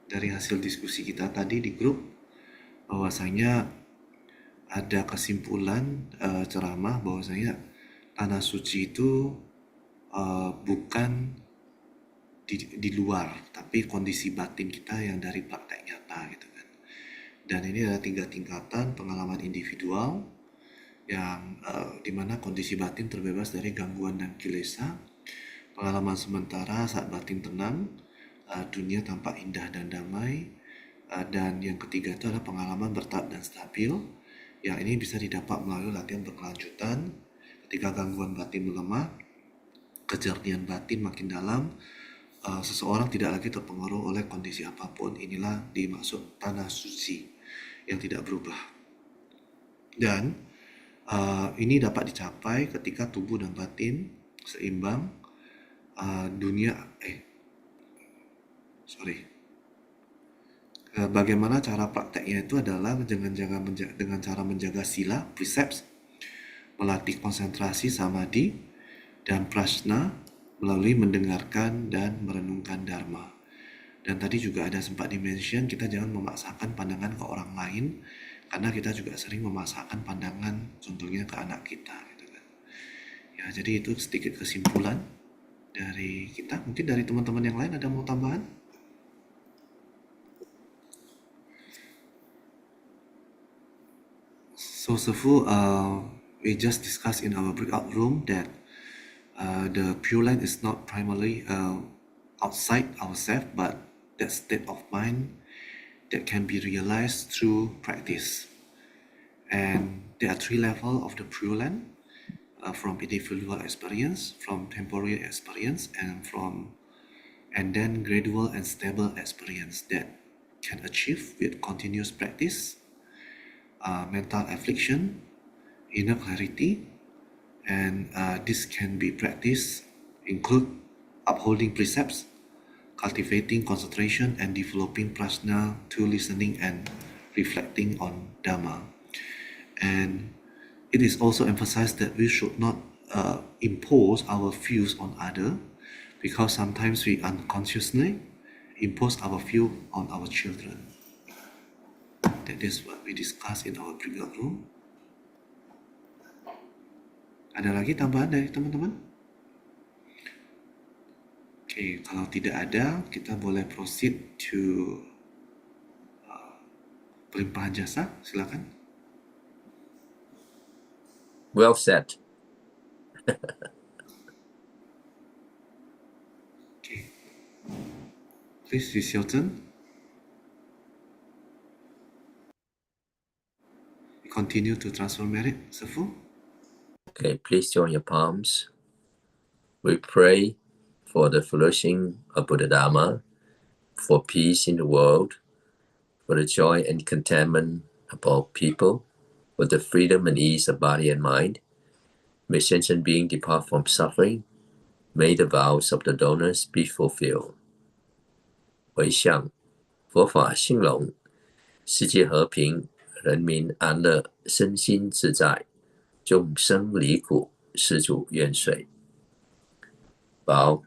dari hasil diskusi kita tadi di grup, bahwasanya ada kesimpulan ceramah bahwasanya tanah suci itu bukan di luar, tapi kondisi batin kita yang dari praktek nyata gitu kan. Dan ini ada 3 tingkatan pengalaman individual yang dimana kondisi batin terbebas dari gangguan dan kilesa, pengalaman sementara saat batin tenang, dunia tampak indah dan damai, dan yang ketiga itu adalah pengalaman bertahap dan stabil, yang ini bisa didapat melalui latihan berkelanjutan. Ketika gangguan batin melemah, kejernihan batin makin dalam, seseorang tidak lagi terpengaruh oleh kondisi apapun. Inilah dimaksud tanah suci yang tidak berubah. Dan ini dapat dicapai ketika tubuh dan batin seimbang. Bagaimana cara prakteknya itu adalah dengan cara menjaga sila, precepts, melatih konsentrasi samadhi dan prajna melalui mendengarkan dan merenungkan Dharma. Dan tadi juga ada sempat dimention, kita jangan memaksakan pandangan ke orang lain, karena kita juga sering memaksakan pandangan contohnya ke anak kita gitu kan. Ya, jadi itu sedikit kesimpulan dari kita. Mungkin dari teman-teman yang lain ada mau tambahan? So Shifu, we just discussed in our breakout room that the Pure Land is not primarily outside ourselves, but that state of mind that can be realized through practice. And there are 3 levels of the Pure Land, from individual experience, from temporary experience, and then gradual and stable experience that can achieve with continuous practice, mental affliction, inner clarity, and this can be practiced include upholding precepts, cultivating concentration, and developing prajna through listening and reflecting on Dharma. And it is also emphasized that we should not impose our views on others, because sometimes we unconsciously impose our view on our children. That is what we discussed in our breakout room. Ada lagi tambahan dari teman-teman? Oke, kalau tidak ada, kita boleh proceed to pelimpahan jasa. Silakan. Well said. Okay. Please, it's your turn. Continue to transfer merit, Shifu. Okay, please join your palms. We pray for the flourishing of Buddha Dharma, for peace in the world, for the joy and contentment of all people, for the freedom and ease of body and mind. May sentient being depart from suffering. May the vows of the donors be fulfilled. 回向佛法兴隆，世界和平，人民安乐，身心自在，众生离苦，施主愿遂。Bow.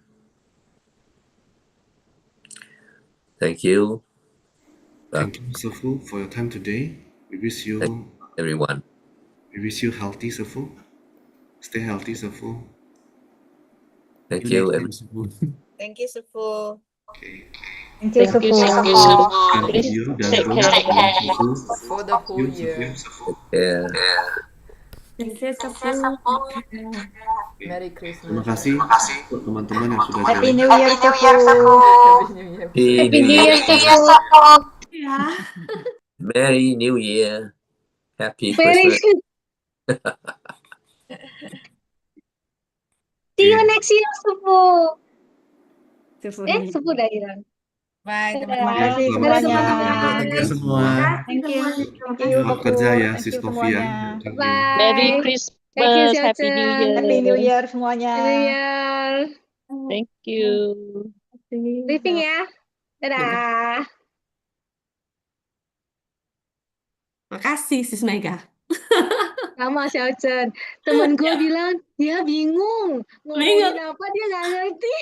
Thank you. Thank you, Shifu, for your time today. We wish you everyone. We wish you healthy, Shifu. Stay healthy, Shifu. Thank you. Thank you, Shifu. Okay. Thank you, Thank you, Shifu. Shifu. Thank you dan Take terus care. Shifu. For the whole year. Yeah. Thank you, Shifu. Merry Christmas. Terima kasih untuk teman-teman yang sudah Happy join. New Year, Shifu. Happy New Year. Happy New Year, Shifu. Ya. Merry New Year. Happy Merry Christmas. see you, Sufu. Sufunya. Sufu udah hilang. Bye, Dadah. Terima kasih Dadah semuanya. teman-teman. Thank you semua. Thank you. Thank you, Selamat Koko. kerja ya, Thank Sis you Novi ya. semuanya. Merry Bye. Thank you, Christmas, Happy New Xiaochen. Happy New Year. Year semuanya. Happy New Year. Thank you. Briefing ya. Dadah. Makasih, Sis Mega. Sama Xiaochen. Temen gue bilang dia bingung. Ngomongin Bingung. apa dia nggak ngerti.